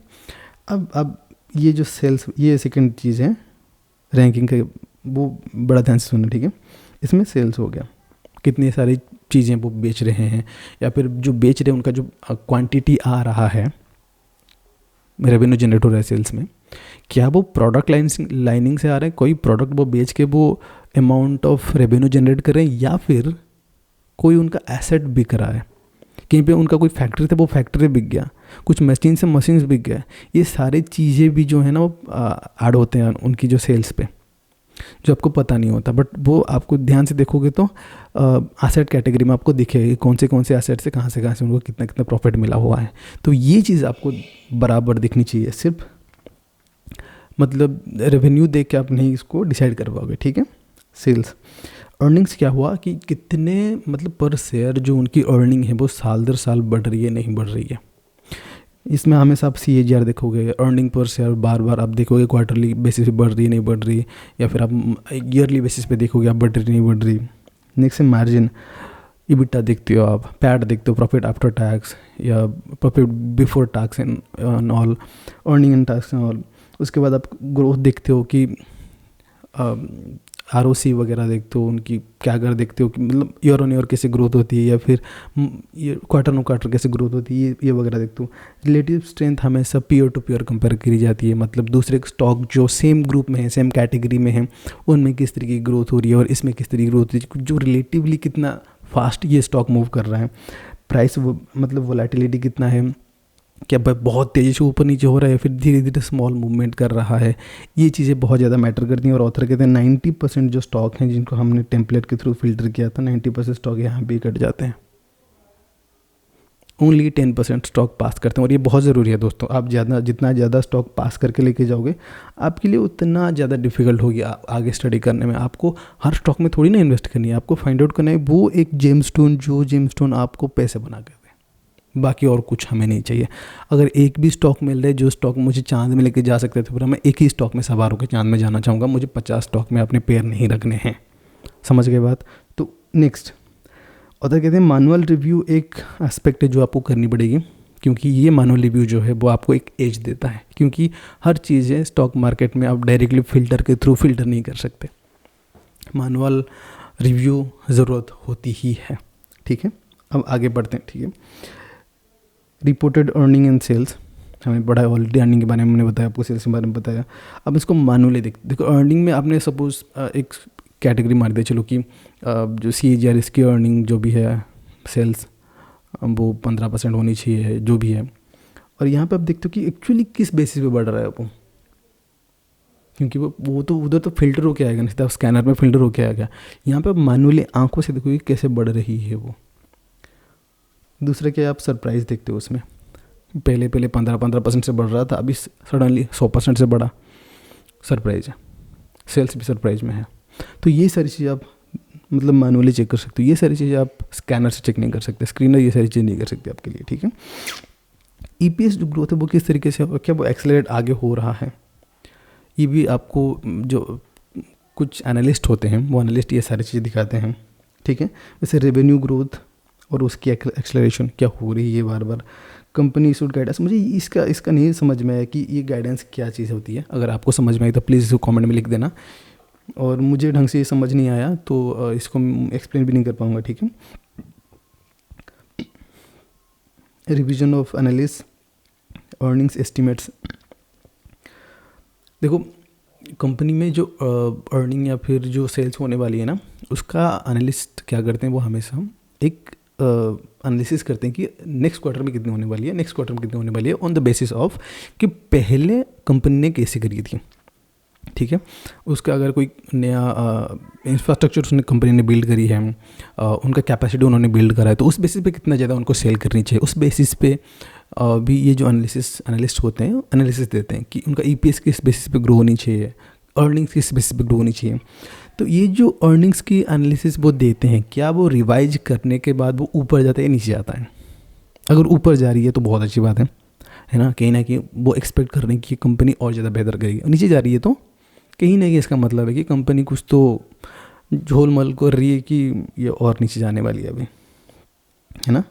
अब ये जो सेल्स, ये सेकंड चीज़ है रैंकिंग का, वो बड़ा ध्यान से सुनना, ठीक है। इसमें सेल्स हो गया, कितनी सारी चीज़ें वो बेच रहे हैं, या फिर जो बेच रहे हैं उनका जो क्वांटिटी आ रहा है, रेवेन्यू जनरेट हो रहा है सेल्स में, क्या वो प्रोडक्ट लाइनिंग से आ रहा है, कोई प्रोडक्ट वो बेच के वो अमाउंट ऑफ रेवेन्यू जनरेट कर रहे हैं, या फिर कोई उनका एसेट बिक रहा है। कहीं पे उनका कोई फैक्ट्री था, वो फैक्ट्री बिक गया, कुछ मशीन से मशीन्स बिक गया। ये सारी चीज़ें भी जो है ना वो ऐड होते हैं उनकी जो सेल्स पे, जो आपको पता नहीं होता, बट वो आपको ध्यान से देखोगे तो एसेट कैटेगरी में आपको दिखेगा कि कौन से एसेट से कहाँ से उनको कितना कितना प्रॉफिट मिला हुआ है। तो ये चीज़ आपको बराबर दिखनी चाहिए। सिर्फ मतलब रेवेन्यू देख के आप नहीं इसको डिसाइड कर पाओगे, ठीक है। सेल्स अर्निंग्स क्या हुआ कि कितने मतलब पर शेयर जो उनकी अर्निंग है वो साल दर साल बढ़ रही है, नहीं बढ़ रही है। इसमें हमेशा आप CAGR देखोगे, अर्निंग पर शेयर, बार बार आप देखोगे क्वार्टरली बेसिस पे बढ़ रही है, नहीं बढ़ रही, या फिर आप ईयरली बेसिस पे देखोगे आप बढ़ रही नहीं बढ़ रही। नेक्स्ट है मार्जिन, EBITDA देखते हो आप, पैट देखते हो, प्रॉफिट आफ्टर टैक्स या profit before tax and all, earning and tax and all. उसके बाद आप ग्रोथ देखते हो कि ROC वगैरह देखते हो, उनकी क्या कर देखते हो कि मतलब ईयर ऑन ईयर कैसे ग्रोथ होती है, या फिर ये क्वार्टर ऑन क्वार्टर कैसे ग्रोथ होती है, ये वगैरह देखते हो। रिलेटिव स्ट्रेंथ हमेशा पीयर टू पीयर कंपेयर करी जाती है, मतलब दूसरे स्टॉक जो सेम ग्रुप में है, सेम कैटेगरी में है, उनमें किस तरीके की ग्रोथ हो रही है और इसमें किस तरीके की ग्रोथ हो रही है, जो रिलेटिवली कितना फास्ट ये स्टॉक मूव कर रहा है, प्राइस मतलब वोलेटिलिटी कितना है, क्या बहुत तेज़ी से ऊपर नीचे हो रहा है, फिर धीरे धीरे स्मॉल मूवमेंट कर रहा है। ये चीज़ें बहुत ज़्यादा मैटर करती हैं। और ऑथर कहते हैं 90% जो स्टॉक हैं जिनको हमने टेम्पलेट के थ्रू फिल्टर किया था, 90% स्टॉक यहाँ भी कट जाते हैं। ओनली 10% स्टॉक पास करते हैं। और ये बहुत ज़रूरी है दोस्तों, आप जितना ज़्यादा स्टॉक पास करके लेके जाओगे आपके लिए उतना ज़्यादा डिफिकल्ट होगी आगे स्टडी करने में। आपको हर स्टॉक में थोड़ी ना इन्वेस्ट करनी है, आपको फाइंड आउट करना है वो एक जेमस्टोन आपको पैसे बना के दे। बाकी और कुछ हमें नहीं चाहिए। अगर एक भी स्टॉक मिल रहा है जो स्टॉक मुझे चांद में लेके जा सकते थे, फिर मैं एक ही स्टॉक में सवार होकर चांद में जाना चाहूँगा। मुझे 50 स्टॉक में अपने पैर नहीं रखने हैं। समझ गए बात? तो नेक्स्ट और कहते हैं मैनुअल रिव्यू एक एस्पेक्ट है जो आपको करनी पड़ेगी, क्योंकि ये मैनुअल रिव्यू जो है वो आपको एक एज देता है। क्योंकि हर चीज़ें स्टॉक मार्केट में आप डायरेक्टली फिल्टर के थ्रू फिल्टर नहीं कर सकते, मैनुअल रिव्यू ज़रूरत होती ही है। ठीक है, अब आगे बढ़ते हैं। ठीक है, रिपोर्टेड अर्निंग एंड सेल्स हमें पढ़ा है ऑलरेडी। अर्निंग के बारे में मैंने बताया आपको, सेल्स के बारे में बताया। अब इसको मैनुअली देखो। अर्निंग में आपने सपोज एक कैटेगरी मार दिया, चलो कि जो CAGR इसकी अर्निंग जो भी है सेल्स वो 15% होनी चाहिए जो भी है। और यहाँ पे आप देखते हो कि एक्चुअली किस बेसिस पे बढ़ रहा है वो, क्योंकि वो तो उधर तो फिल्टर होके आएगा ना, सीधा स्कैनर में फिल्टर होके आएगा। यहाँ पे आप मैनुअली आंखों से देखो कि कैसे बढ़ रही है वो। दूसरा क्या, आप सरप्राइज़ देखते हो उसमें, पहले 15% से बढ़ रहा था, अभी सडनली 100% से बढ़ा। सरप्राइज है, सेल्स भी सरप्राइज में है। तो ये सारी चीज़ आप मतलब मैनुअली चेक कर सकते हो। ये सारी चीज़ें आप स्कैनर से चेक नहीं कर सकते, स्क्रीनर ये सारी चीज़ नहीं कर सकते आपके लिए। ठीक है, EPS जो ग्रोथ है वो किस तरीके से, क्या वो एक्सेलरेट आगे हो रहा है, ये भी आपको जो कुछ एनालिस्ट होते हैं वो एनालिस्ट ये सारी चीज़ें दिखाते हैं। ठीक है, जैसे रेवेन्यू ग्रोथ और उसकी एक्सेलरेशन क्या हो रही है बार बार। कंपनी इशूड गाइडेंस, मुझे इसका नहीं समझ में आया कि ये गाइडेंस क्या चीज़ होती है। अगर आपको समझ में आई तो प्लीज़ इसको कमेंट में लिख देना। और मुझे ढंग से ये समझ नहीं आया तो इसको एक्सप्लेन भी नहीं कर पाऊँगा। ठीक है, revision of analyst earnings estimates. देखो कंपनी में जो अर्निंग या फिर जो सेल्स होने वाली है ना, उसका एनालिस्ट क्या करते हैं, वो हमेशा एक एनालिसिस करते हैं कि नेक्स्ट क्वार्टर में कितनी होने वाली है, नेक्स्ट क्वार्टर में कितनी होने वाली है, ऑन द बेसिस ऑफ कि पहले कंपनी ने कैसे करी थी। ठीक है, उसका अगर कोई नया इंफ्रास्ट्रक्चर उसने कंपनी ने बिल्ड करी है, उनका कैपेसिटी उन्होंने बिल्ड करा है, तो उस बेसिस पे कितना ज़्यादा उनको सेल करनी चाहिए, उस बेसिस पे भी ये जो एनालिस्ट होते हैं एनालिसिस देते हैं कि उनका EPS किस बेसिस पे ग्रो होनी चाहिए, अर्निंग्स किस बेसिस पे ग्रो होनी चाहिए। तो ये जो अर्निंग्स की एनालिसिस वो देते हैं, क्या वो रिवाइज करने के बाद वो ऊपर जाता है या नीचे जाता है। अगर ऊपर जा रही है तो बहुत अच्छी बात है ना कहीं वो एक्सपेक्ट कर रहे हैं कि कंपनी और ज़्यादा बेहतर करेगी। नीचे जा रही है तो कहीं ना कहीं इसका मतलब है कि कंपनी कुछ तो झोलमल कर रही है कि ये और नीचे जाने वाली है अभी, है ना।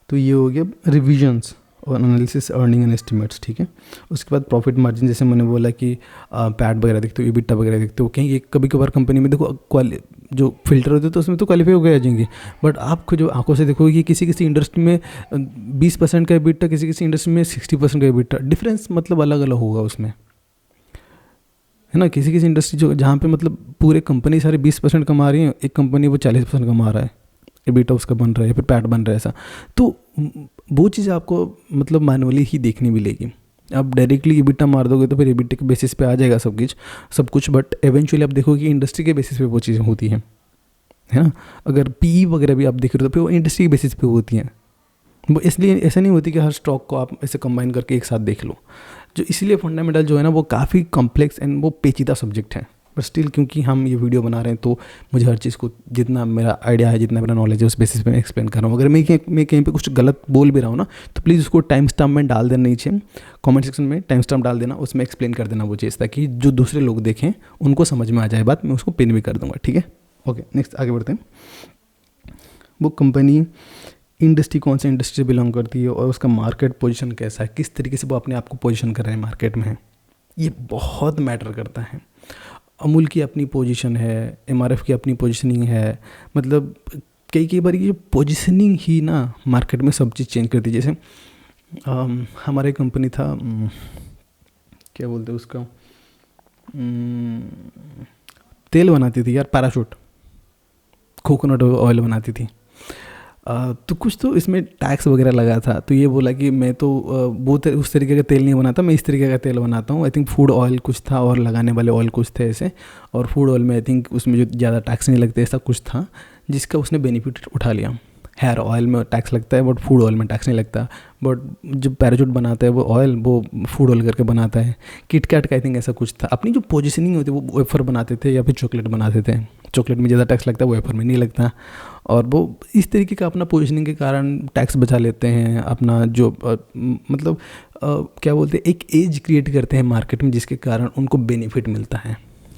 तो ये हो गया रिविजन्स और एनालिसिस अर्निंग एंड एस्टिमेट्स। ठीक है, उसके बाद प्रॉफिट मार्जिन, जैसे मैंने बोला कि पैट वगैरह देखते हो, EBITDA वगैरह देखते हो। कहीं कभी कभार कंपनी में देखो जो फिल्टर होते हैं तो उसमें तो क्वालिफाई हो गए जाएंगे, बट आप जो आंखों से देखोगे कि किसी इंडस्ट्री में 20% का EBITDA, किसी इंडस्ट्री में 60% का EBITDA, डिफरेंस मतलब अलग अलग होगा उसमें, है ना। किसी इंडस्ट्री जो जहाँ पे मतलब पूरे कंपनी सारे 20% कमा रही है, एक कंपनी वो 40% कमा रहा है, EBITDA उसका बन रहा है, फिर पैट बन रहा है, ऐसा। तो वो चीज़ आपको मतलब मैनुअली ही देखनी मिलेगी। आप डायरेक्टली EBITDA मार दोगे तो फिर EBITDA के बेसिस पे आ जाएगा सब कुछ, बट एवेंचुअली आप देखोगे कि इंडस्ट्री के बेसिस पे वो चीज़ें होती हैं, है ना। अगर PE वगैरह भी आप देख रहे हो तो फिर वो इंडस्ट्री के बेसिस पे होती हैं। वो इसलिए ऐसा नहीं होती कि हर स्टॉक को आप ऐसे कंबाइन करके एक साथ देख लो। जो इसलिए फंडामेंटल जो है ना वो काफ़ी कॉम्प्लेक्स एंड वो पेचीदा सब्जेक्ट है, बट स्टिल क्योंकि हम ये वीडियो बना रहे हैं तो मुझे हर चीज़ को जितना मेरा आइडिया है, जितना मेरा नॉलेज है, उस बेसिस पे मैं एक्सप्लेन कर रहा हूँ। अगर मैं कहीं पे कुछ गलत बोल भी रहा हूँ ना तो प्लीज़ उसको टाइम स्टैम्प में डाल देना नीचे कमेंट सेक्शन में, टाइम स्टैम्प डाल देना, उसमें एक्सप्लेन कर देना वो चीज़, ताकि जो दूसरे लोग देखें उनको समझ में आ जाए बात। मैं उसको पिन भी कर दूँगा। ठीक है, ओके, नेक्स्ट आगे बढ़ते हैं। वो कंपनी इंडस्ट्री कौन सी इंडस्ट्री से बिलोंग करती है और उसका मार्केट पोजीशन कैसा है, किस तरीके से वो अपने आप को पोजीशन कर रहे हैं मार्केट में, ये बहुत मैटर करता है। अमूल की अपनी पोजीशन है, MRF की अपनी पोजीशनिंग है, मतलब कई बार ये पोजीशनिंग ही ना मार्केट में सब चीज़ चेंज करती है। जैसे हमारे कंपनी था, क्या बोलते हैं उसका, तेल बनाती थी यार, पैराशूट, कोकोनट ऑयल बनाती थी। तो कुछ तो इसमें टैक्स वगैरह लगा था, तो ये बोला कि मैं तो वो उस तरीके का तेल नहीं बनाता, मैं इस तरीके का तेल बनाता हूँ। आई थिंक फूड ऑयल कुछ था और लगाने वाले ऑयल कुछ थे ऐसे, और फूड ऑयल में आई थिंक उसमें जो ज़्यादा टैक्स नहीं लगते ऐसा कुछ था, जिसका उसने बेनिफिट उठा लिया। हेयर ऑयल में टैक्स लगता है बट फूड ऑयल में टैक्स नहीं लगता, बट जब पैराशूट बनाता है वो ऑयल, वो फूड ऑयल करके बनाता है। किटकैट का आई थिंक ऐसा कुछ था। अपनी जो पोजीशनिंग होती है, वो वेफर बनाते थे या फिर चॉकलेट बनाते थे, चॉकलेट में ज़्यादा टैक्स लगता है, वेफर में नहीं लगता, और वो इस तरीके का अपना पोजीशनिंग के कारण टैक्स बचा लेते हैं। अपना जो मतलब क्या बोलते हैं, एक एज क्रिएट करते हैं मार्केट में, जिसके कारण उनको बेनिफिट मिलता है।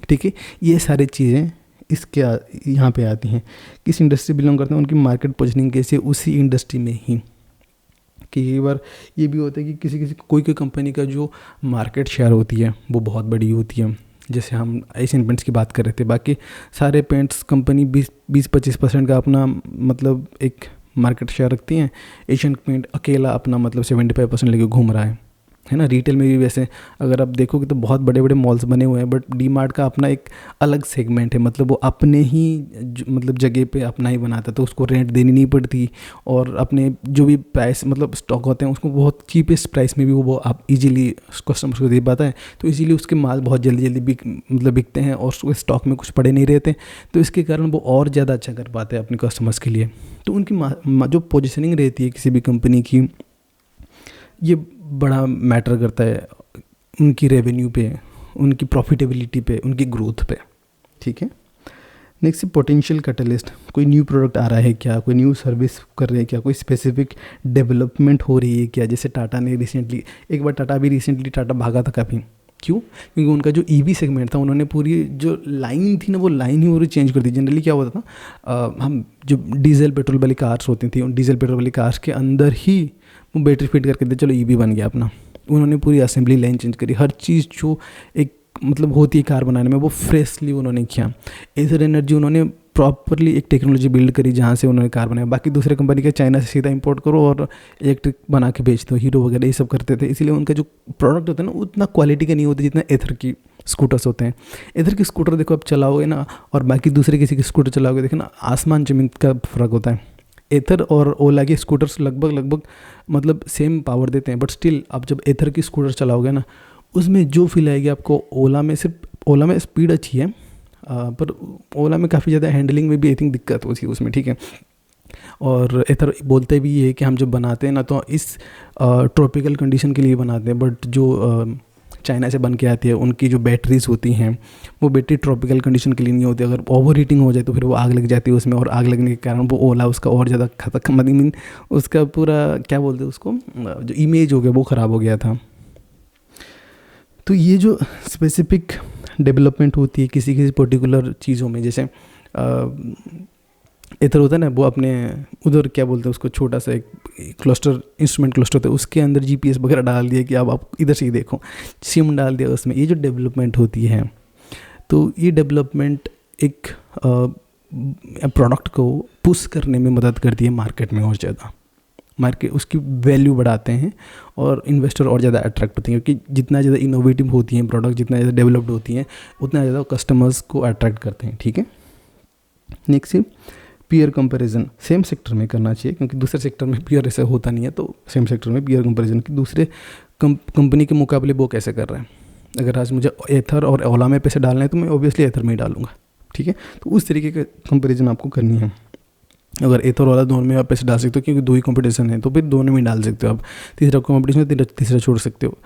ठीक है, ये सारी चीज़ें इसके यहाँ पे आती हैं। किस इंडस्ट्री बिलोंग करते हैं, उनकी मार्केट पोजीशनिंग कैसी है उसी इंडस्ट्री में ही। कई बार ये भी होता है कि किसी कोई कंपनी का जो मार्केट शेयर होती है वो बहुत बड़ी होती है। जैसे हम एशियन पेंट्स की बात कर रहे थे, बाकी सारे पेंट्स कंपनी 20-25% का अपना मतलब एक मार्केट शेयर रखती हैं। एशियन पेंट अकेला अपना मतलब 75% लेके घूम रहा है ना। रिटेल में भी वैसे अगर आप देखोगे तो बहुत बड़े बड़े मॉल्स बने हुए हैं, बट डी मार्ट का अपना एक अलग सेगमेंट है, मतलब वो अपने ही मतलब जगह पे अपना ही बनाता है, तो उसको रेंट देनी नहीं पड़ती, और अपने जो भी प्राइस मतलब स्टॉक होते हैं उसको बहुत चीपेस्ट प्राइस में भी वो आप इजीली कस्टमर्स को दे पाता है। तो इसीलिए उसके माल बहुत जल्दी बिकते हैं और उसके स्टॉक में कुछ पड़े नहीं रहते, तो इसके कारण वो और ज़्यादा अच्छा कर पाते हैं अपने कस्टमर्स के लिए। तो उनकी जो पोजिशनिंग रहती है किसी भी कंपनी की, ये बड़ा मैटर करता है उनकी रेवेन्यू पे, उनकी प्रॉफिटेबिलिटी पे, उनकी ग्रोथ पे। ठीक है, नेक्स्ट पोटेंशियल कैटलिस्ट। कोई न्यू प्रोडक्ट आ रहा है क्या, कोई न्यू सर्विस कर रहे हैं क्या, कोई स्पेसिफिक डेवलपमेंट हो रही है क्या। जैसे टाटा ने रिसेंटली, एक बार टाटा भागा था काफ़ी, क्यों? क्योंकि उनका जो ईवी सेगमेंट था, उन्होंने पूरी जो लाइन थी ना, वो लाइन ही पूरी चेंज कर दी। जनरली क्या होता था, हम जो डीजल पेट्रोल वाली कार्स होती थी, उन डीजल पेट्रोल वाली कार्स के अंदर ही वो बैटरी फिट करके दे, चलो ईवी बन गया अपना। उन्होंने पूरी असेंबली लाइन चेंज करी, हर चीज़ जो एक मतलब होती है कार बनाने में वो फ्रेशली उन्होंने किया। एथर एनर्जी उन्होंने प्रॉपरली एक टेक्नोलॉजी बिल्ड करी जहाँ से उन्होंने कार बनाया। बाकी दूसरे कंपनी के चाइना से सीधा इंपोर्ट करो और इलेक्ट्रिक बना के बेच दो, हीरो वगैरह ये सब करते थे। इसीलिए उनका जो प्रोडक्ट होता है ना, उतना क्वालिटी का नहीं होता जितना एथर की स्कूटर्स होते हैं। एथर की स्कूटर देखो आप चलाओगे ना, और बाकी दूसरे किसी की स्कूटर चलाओगे, देखो ना, आसमान ज़मीन का फ़र्क होता है। एथर और ओला के स्कूटर्स लगभग मतलब सेम पावर देते हैं, बट स्टिल आप जब एथर की स्कूटर चलाओगे ना, उसमें जो फील आएगी आपको, ओला में स्पीड अच्छी है, पर ओला में काफ़ी ज़्यादा हैंडलिंग में भी आई थिंक दिक्कत होती है उसमें। ठीक है, और एथर बोलते भी ये है कि हम जब बनाते हैं ना, तो इस ट्रॉपिकल कंडीशन के लिए बनाते हैं, बट जो चाइना से बन के आती है उनकी जो बैटरीज होती हैं, वो बैटरी ट्रॉपिकल कंडीशन के लिए नहीं होती। अगर ओवर हीटिंग हो जाए तो फिर वो आग लग जाती है उसमें, और आग लगने के कारण वो ओला उसका और ज़्यादा मतलब उसका पूरा क्या बोलते हैं उसको, जो इमेज हो गया वो ख़राब हो गया था। तो ये जो स्पेसिफिक डेवलपमेंट होती है किसी पर्टिकुलर चीज़ों में, जैसे एथर होता है ना, वो अपने उधर क्या बोलते हैं उसको, छोटा सा एक क्लस्टर, इंस्ट्रूमेंट क्लस्टर होता है, उसके अंदर जीपीएस वगैरह डाल दिया कि अब आप इधर से ही देखो, सिम डाल दिया उसमें। ये जो डेवलपमेंट होती है, तो ये डेवलपमेंट एक प्रोडक्ट को पुश करने में मदद करती है मार्केट में और ज़्यादा। मार्केट उसकी वैल्यू बढ़ाते हैं और इन्वेस्टर और ज़्यादा अट्रैक्ट होते हैं, क्योंकि जितना ज़्यादा इनोवेटिव होती हैं प्रोडक्ट, जितना ज़्यादा डेवलप्ड होती हैं, उतना ज़्यादा कस्टमर्स को अट्रैक्ट करते हैं। ठीक है, नेक्स्ट है पीयर कंपैरिजन। सेम सेक्टर में करना चाहिए, क्योंकि दूसरे सेक्टर में पीयर ऐसा होता नहीं है, तो सेम सेक्टर में पीयर कंपैरिजन कि दूसरे कंपनी के मुकाबले वो कैसे कर रहे हैं। अगर आज मुझे एथर और ओला में पैसे डालने हैं तो मैं ऑब्वियसली एथर में ही डालूंगा। ठीक है, तो उस तरीके का कंपैरिजन आपको करनी है। अगर एथर वाला दोनों में आप पैसे डाल सकते हो, क्योंकि दो ही कंपटीशन है, तो फिर दोनों में डाल सकते हो आप। तीसरा कंपटीशन तीसरा छोड़ सकते हो।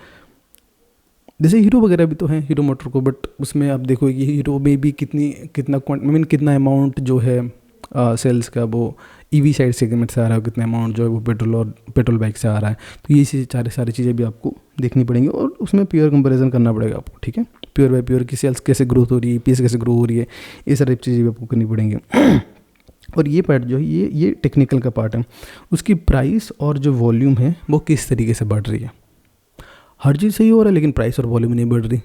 जैसे हीरो वगैरह भी तो है, हीरो मोटर को, बट उसमें आप देखो कि हीरो में भी कितना अमाउंट जो है सेल्स का वो ईवी साइड सेगमेंट से आ रहा है, कितना अमाउंट जो है वो पेट्रोल बाइक से आ रहा है। तो ये सारी चीज़ें भी आपको देखनी पड़ेंगी, और उसमें प्योर कंपैरिजन करना पड़ेगा आपको। ठीक है, प्योर बाय प्योर की सेल्स कैसे ग्रोथ हो रही है, पीएस कैसे ग्रो हो रही है, ये सारी चीज़ें भी आपको करनी पड़ेंगी। और ये पार्ट जो है ये टेक्निकल का पार्ट है। उसकी प्राइस और जो वॉल्यूम है वो किस तरीके से बढ़ रही है। हर चीज़ सही हो रहा है, लेकिन प्राइस और वॉल्यूम नहीं बढ़ रही।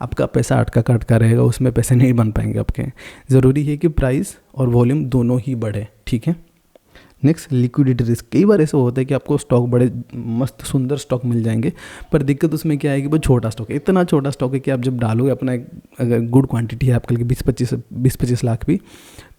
आपका पैसा अटका रहेगा, उसमें पैसे नहीं बन पाएंगे आपके। ज़रूरी है कि प्राइस और वॉल्यूम दोनों ही बढ़े। ठीक है, नेक्स्ट लिक्विडिटी रिस्क। कई बार ऐसा होता है कि आपको स्टॉक बड़े मस्त सुंदर स्टॉक मिल जाएंगे, पर दिक्कत उसमें क्या है कि वो छोटा स्टॉक है, इतना छोटा स्टॉक है कि आप जब डालोगे अपना अगर गुड क्वांटिटी है आपके लिए 20-25 लाख भी,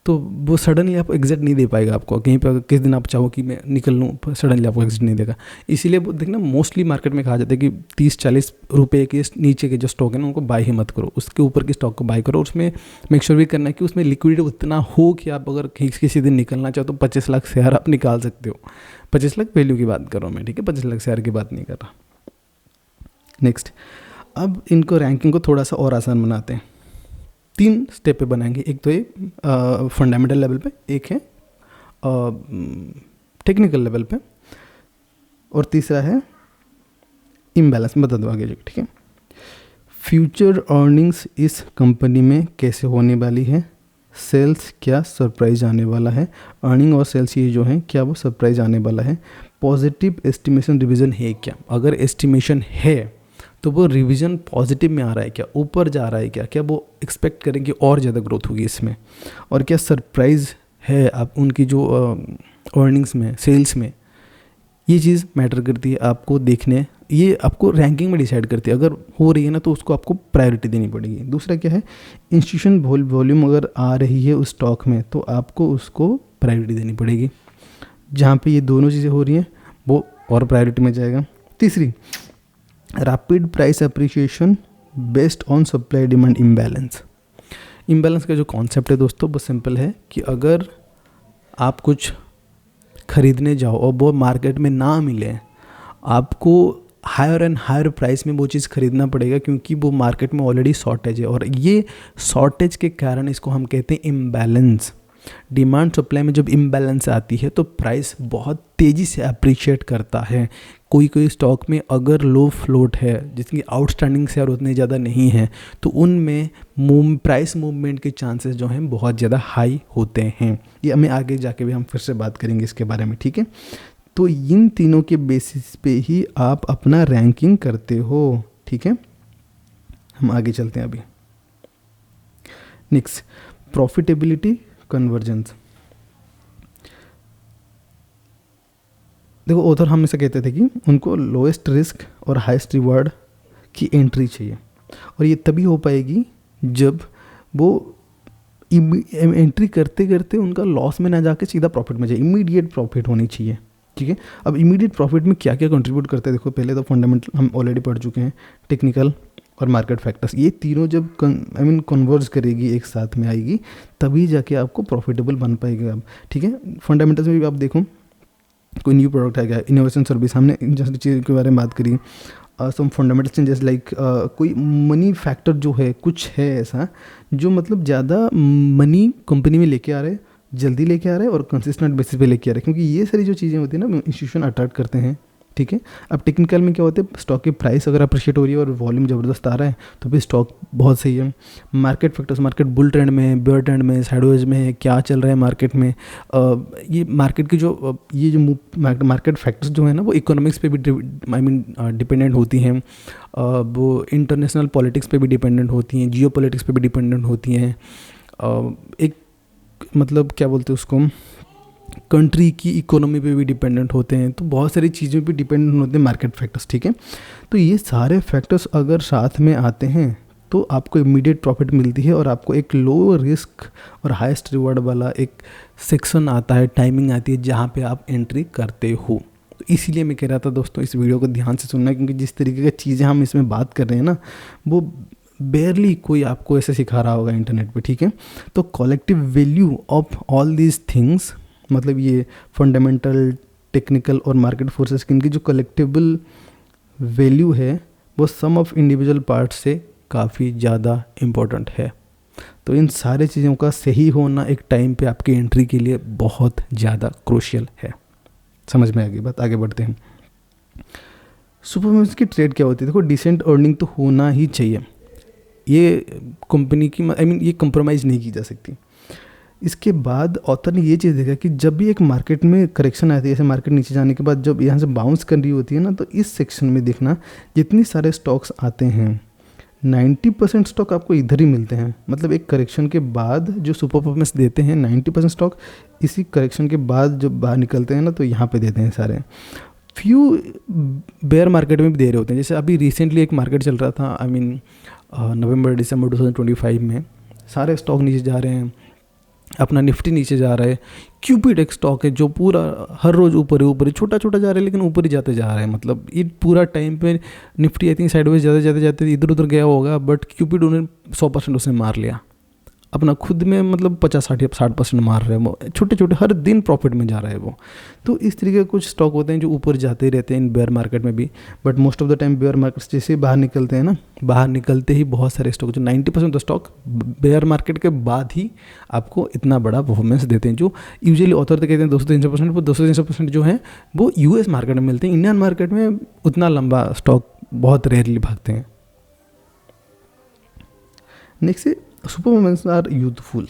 तो वो सडनली आपको एग्जिट नहीं दे पाएगा। आपको कहीं पर किस दिन आप चाहो कि मैं निकल लूँ, सडनली आपको एग्जिट नहीं देगा। इसीलिए वो देखना मोस्टली मार्केट में कहा जाता है कि 30-40 रुपये के नीचे के जो स्टॉक है ना उनको बाय ही मत करो, उसके ऊपर के स्टॉक को बाय करो। उसमें मेक श्योर भी करना है कि उसमें लिक्विडिटी उतना हो कि आप अगर किसी दिन निकलना चाहो तो 25 लाख शेयर आप निकाल सकते हो। 25 लाख वैल्यू की बात कर रहा हूँ मैं, ठीक है, 25 लाख शेयर की बात नहीं कर रहा। नेक्स्ट, अब इनको रैंकिंग को थोड़ा सा और आसान बनाते हैं। 3 स्टेप पे बनाएंगे। एक तो ये फंडामेंटल लेवल पे, एक है टेक्निकल लेवल पे, और तीसरा है इम्बैलेंस। बता दो आगे, ठीक है। फ्यूचर अर्निंग्स इस कंपनी में कैसे होने वाली है, सेल्स क्या सरप्राइज आने वाला है, अर्निंग और सेल्स ये जो है क्या वो सरप्राइज आने वाला है, पॉजिटिव एस्टिमेशन रिवीजन है क्या, अगर एस्टिमेशन है तो वो रिवीजन पॉजिटिव में आ रहा है क्या, ऊपर जा रहा है क्या, क्या वो एक्सपेक्ट करें कि और ज़्यादा ग्रोथ होगी इसमें, और क्या सरप्राइज़ है आप उनकी जो अर्निंग्स में, सेल्स में। ये चीज़ मैटर करती है आपको देखने, ये आपको रैंकिंग में डिसाइड करती है। अगर हो रही है ना तो उसको आपको प्रायोरिटी देनी पड़ेगी। दूसरा क्या है, इंस्टीट्यूशन वॉल्यूम अगर आ रही है उस स्टॉक में तो आपको उसको प्रायोरिटी देनी पड़ेगी। जहाँ पे ये दोनों चीज़ें हो रही हैं वो और प्रायोरिटी में जाएगा। तीसरी, rapid price appreciation based on supply demand imbalance. Imbalance का जो कॉन्सेप्ट है दोस्तों वो सिंपल है कि अगर आप कुछ खरीदने जाओ और वो मार्केट में ना मिले, आपको हायर एंड हायर प्राइस में वो चीज़ खरीदना पड़ेगा, क्योंकि वो मार्केट में ऑलरेडी शॉर्टेज है। और ये शॉर्टेज के कारण इसको हम कहते हैं इम्बैलेंस। डिमांड सप्लाई में जब इम्बैलेंस आती है तो प्राइस बहुत तेज़ी से अप्रिशिएट करता है। कोई स्टॉक में अगर लो फ्लोट है, जिसकी आउटस्टैंडिंग शेयर उतने ज़्यादा नहीं है, तो उनमें प्राइस मूवमेंट के चांसेस जो हैं बहुत ज़्यादा हाई होते हैं। ये हमें आगे जाके भी हम फिर से बात करेंगे इसके बारे में, ठीक है। तो इन तीनों के बेसिस पे ही आप अपना रैंकिंग करते हो, ठीक है। हम आगे चलते हैं अभी। Next, profitability convergence. देखो, ऑथर हमेशा कहते थे कि उनको लोएस्ट रिस्क और हाईएस्ट रिवार्ड की एंट्री चाहिए, और ये तभी हो पाएगी जब वो एंट्री करते करते उनका लॉस में ना जाके सीधा प्रॉफिट में जाए। इमीडिएट प्रॉफिट होनी चाहिए, ठीक है। अब इमीडिएट प्रॉफिट में क्या क्या कंट्रीब्यूट करते हैं, देखो पहले तो फंडामेंटल हम ऑलरेडी पढ़ चुके हैं, टेक्निकल और मार्केट फैक्टर्स। ये तीनों जब कन्वर्ज करेगी, एक साथ में आएगी, तभी जाके आपको प्रॉफिटेबल बन पाएगा आप, ठीक है। फंडामेंटल्स में भी आप देखो, कोई न्यू प्रोडक्ट है क्या, इनोवेशन सर्विस, हमने जैसे चीज़ के बारे में बात करी। सम फंडामेंटल्स जैसे लाइक कोई मनी फैक्टर जो है, कुछ है ऐसा जो मतलब ज़्यादा मनी कंपनी में लेके आ रहे हैं, जल्दी लेके आ रहे हैं और कंसिस्टेंट बेसिस पे लेके आ रहे हैं, क्योंकि ये सारी जो चीज़ें होती है ना इंस्टीट्यूशन अट्रैक्ट करते हैं, ठीक है। अब टेक्निकल में क्या होता है, स्टॉक की प्राइस अगर अप्रिशिएट हो रही है और वॉल्यूम ज़बरदस्त आ रहा है तो फिर स्टॉक बहुत सही है। Market factors, market bull trend में, बेयर ट्रेंड में, साइडवेज में, क्या चल रहा है मार्केट में। ये मार्केट की जो ये जो मार्केट फैक्टर्स जो है ना वो इकोनॉमिक्स पे भी डिपेंडेंट होती हैं, वो इंटरनेशनल पॉलिटिक्स पे भी डिपेंडेंट होती हैं, जियो पॉलिटिक्स पे भी डिपेंडेंट होती हैं। एक मतलब क्या बोलते हैं उसको, कंट्री की इकोनॉमी पे भी डिपेंडेंट होते हैं। तो बहुत सारी चीज़ों पे डिपेंडेंट होते हैं मार्केट फैक्टर्स, ठीक है। तो ये सारे फैक्टर्स अगर साथ में आते हैं तो आपको इमीडिएट प्रॉफिट मिलती है, और आपको एक लो रिस्क और हाईएस्ट रिवार्ड वाला एक सेक्शन आता है, टाइमिंग आती है जहाँ पे आप एंट्री करते हो। तो इसीलिए मैं कह रहा था दोस्तों, इस वीडियो को ध्यान से सुनना, क्योंकि जिस तरीके की चीज़ें हम इसमें बात कर रहे हैं ना, वो बेयरली कोई आपको ऐसे सिखा रहा होगा इंटरनेट पे, ठीक है। तो collective value of all these things, मतलब ये फंडामेंटल, टेक्निकल और मार्केट फोर्सेस की इनकी जो कलेक्टिबल वैल्यू है वो सम ऑफ इंडिविजुअल पार्ट से काफ़ी ज़्यादा इम्पोर्टेंट है। तो इन सारे चीज़ों का सही होना एक टाइम पे आपकी एंट्री के लिए बहुत ज़्यादा क्रूशियल है। समझ में आ गई बात, आगे बढ़ते हैं। सुपरमैक्स की ट्रेड क्या होती है, देखो डिसेंट अर्निंग तो होना ही चाहिए, ये कंपनी की ये कंप्रोमाइज़ नहीं की जा सकती। इसके बाद ऑथर ने ये चीज़ देखा कि जब भी एक मार्केट में करेक्शन आती है, जैसे मार्केट नीचे जाने के बाद जब यहाँ से बाउंस कर रही होती है ना, तो इस सेक्शन में देखना जितनी सारे स्टॉक्स आते हैं 90% स्टॉक आपको इधर ही मिलते हैं। मतलब एक करेक्शन के बाद जो सुपर परफॉर्मेंस देते हैं 90% स्टॉक इसी करेक्शन के बाद जब बाहर निकलते हैं ना तो यहाँ पे देते हैं सारे। फ्यू बेयर मार्केट में भी दे रहे होते हैं, जैसे अभी रिसेंटली एक मार्केट चल रहा था, नवंबर दिसंबर 2025 में सारे स्टॉक नीचे जा रहे हैं, अपना निफ्टी नीचे जा रहा है, क्यूपिड एक स्टॉक है जो पूरा हर रोज़ ऊपर ही ऊपर ही छोटा छोटा जा रहा है लेकिन ऊपर ही जाते जा रहा है। मतलब ये पूरा टाइम पे निफ्टी आई थिंक साइडवेज जाते जाते जाते इधर उधर गया होगा, बट क्यूपिड उन्हें 100% उसने मार लिया अपना खुद में, मतलब 50-60% मार रहे हैं वो, छोटे छोटे हर दिन प्रॉफिट में जा रहा है वो। तो इस तरीके के कुछ स्टॉक होते हैं जो ऊपर जाते ही रहते हैं इन बेयर मार्केट में भी। But most of the time bear market जैसे बाहर निकलते हैं ना, बाहर निकलते ही बहुत सारे स्टॉक जो 90% ऑफ स्टॉक बेयर मार्केट के बाद ही आपको इतना बड़ा परफॉर्मेंस देते हैं। जो यूजुअली ऑथर तो कहते हैं 200-300%, वो 200-300% जो है वो यूएस मार्केट में मिलते हैं। इंडियन मार्केट में उतना लंबा स्टॉक बहुत रेयरली भागते हैं। नेक्स्ट है सुपर वुमेन्स आर यूथफुल।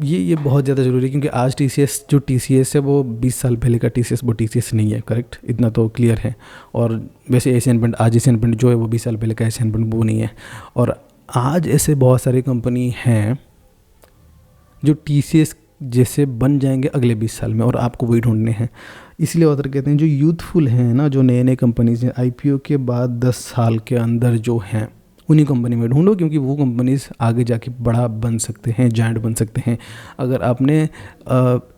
ये बहुत ज़्यादा ज़रूरी है क्योंकि आज टीसीएस है वो 20 साल पहले का टीसीएस वो टीसीएस नहीं है, करेक्ट, इतना तो क्लियर है। और वैसे एशियन पेंट आज एशियन पेंट जो है वो 20 साल पहले का एशियन पेंट वो नहीं है। और आज ऐसे बहुत सारी कंपनी हैं जो टीसीएस जैसे बन जाएंगे अगले 20 साल में, और आपको वही ढूंढने हैं। इसलिए ऑथर कहते हैं जो यूथफुल हैं ना, जो नए नए कंपनीज हैं आईपीओ के बाद 10 साल के अंदर जो हैं उन्हीं कंपनी में ढूंढो, क्योंकि वो कंपनीज आगे जाके बड़ा बन सकते हैं, जायंट बन सकते हैं। अगर आपने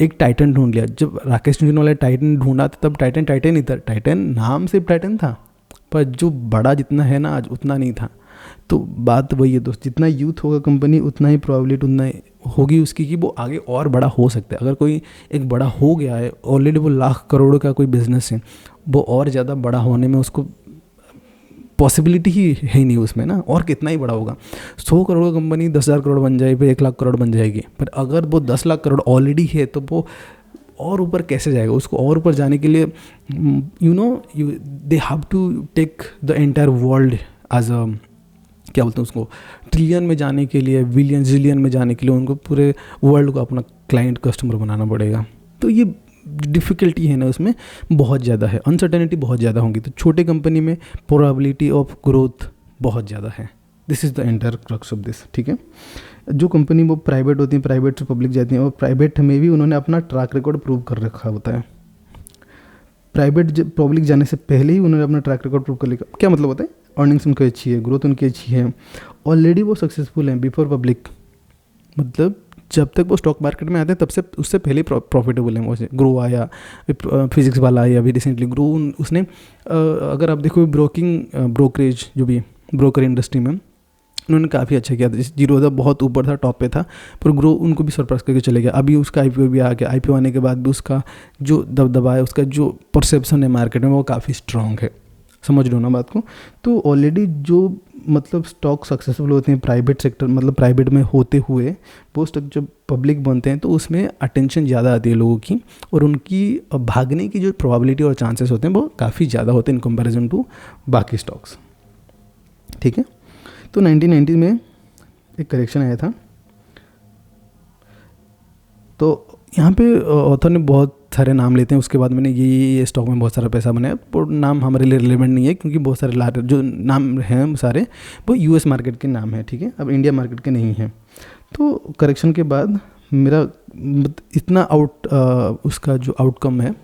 एक टाइटन ढूंढ लिया, जब राकेश झुनझुनवाला टाइटन ढूंढा था तब टाइटन ही था, टाइटन नाम से टाइटन था, पर जो बड़ा जितना है ना आज उतना नहीं था। तो बात वही है दोस्त, जितना यूथ होगा कंपनी उतना ही प्रोबेबिलिटी उतना होगी उसकी कि वो आगे और बड़ा हो सकता है। अगर कोई एक बड़ा हो गया है ऑलरेडी, वो लाख करोड़ का कोई बिजनेस है, वो और ज़्यादा बड़ा होने में उसको पॉसिबिलिटी ही नहीं उसमें ना, और कितना ही बड़ा होगा। 100 करोड़ का कंपनी 10,000 करोड़ बन जाए, फिर 1 लाख करोड़ बन जाएगी। पर अगर वो 10 लाख करोड़ ऑलरेडी है तो वो और ऊपर कैसे जाएगा? उसको और ऊपर जाने के लिए they have to take the entire world as a, क्या बोलते हैं उसको, ट्रिलियन में जाने के लिए, बिलियन जिलियन में जाने के लिए उनको पूरे वर्ल्ड को अपना क्लाइंट कस्टमर बनाना पड़ेगा। तो ये डिफ़िकल्टी है ना उसमें बहुत ज़्यादा है, अनसर्टेनिटी बहुत ज़्यादा होंगी। तो छोटे कंपनी में प्रोबेबिलिटी ऑफ ग्रोथ बहुत ज़्यादा है। This is the entire crux of this, ठीक है। जो कंपनी वो प्राइवेट होती है, प्राइवेट से पब्लिक जाती हैं, और प्राइवेट में भी उन्होंने अपना ट्रैक रिकॉर्ड प्रूव कर रखा होता है। प्राइवेट पब्लिक जाने से पहले ही उन्होंने अपना ट्रैक रिकॉर्ड प्रूव कर लिया। क्या मतलब होता है? अर्निंग्स उनकी अच्छी है, ग्रोथ उनकी अच्छी है, ऑलरेडी वो सक्सेसफुल हैं बिफोर पब्लिक। मतलब जब तक वो स्टॉक मार्केट में आते हैं तब से उससे पहले प्रॉफिटेबल है। वो ग्रो आया, फिजिक्स वाला आया अभी रिसेंटली, ग्रो उसने अगर आप देखो ब्रोकरेज जो भी ब्रोकर इंडस्ट्री में उन्होंने काफ़ी अच्छा किया था। जीरोधा बहुत ऊपर था, टॉप पे था, पर ग्रो उनको भी सरप्राइज करके चले गया। अभी उसका आईपीओ भी आ गया, आईपीओ आने के बाद भी उसका जो दबदबा है, उसका जो परसेप्शन है मार्केट में वो काफ़ी स्ट्रॉन्ग है। समझ लो ना बात को। तो ऑलरेडी जो मतलब स्टॉक सक्सेसफुल होते हैं प्राइवेट सेक्टर, मतलब प्राइवेट में होते हुए वो स्टॉक जब पब्लिक बनते हैं तो उसमें अटेंशन ज़्यादा आती है लोगों की, और उनकी भागने की जो प्रोबेबिलिटी और चांसेस होते हैं वो काफ़ी ज़्यादा होते हैं इन कंपैरिजन टू बाकी स्टॉक्स, ठीक है। तो 1990 में एक करेक्शन आया था। तो यहाँ पे ऑथर ने बहुत सारे नाम लेते हैं, उसके बाद मैंने ये स्टॉक में बहुत सारा पैसा बनाया, पर नाम हमारे लिए रिलेवेंट नहीं है क्योंकि बहुत सारे जो नाम हैं सारे वो यूएस मार्केट के नाम हैं, ठीक है, अब इंडिया मार्केट के नहीं हैं। तो करेक्शन के बाद मेरा इतना उसका जो आउटकम है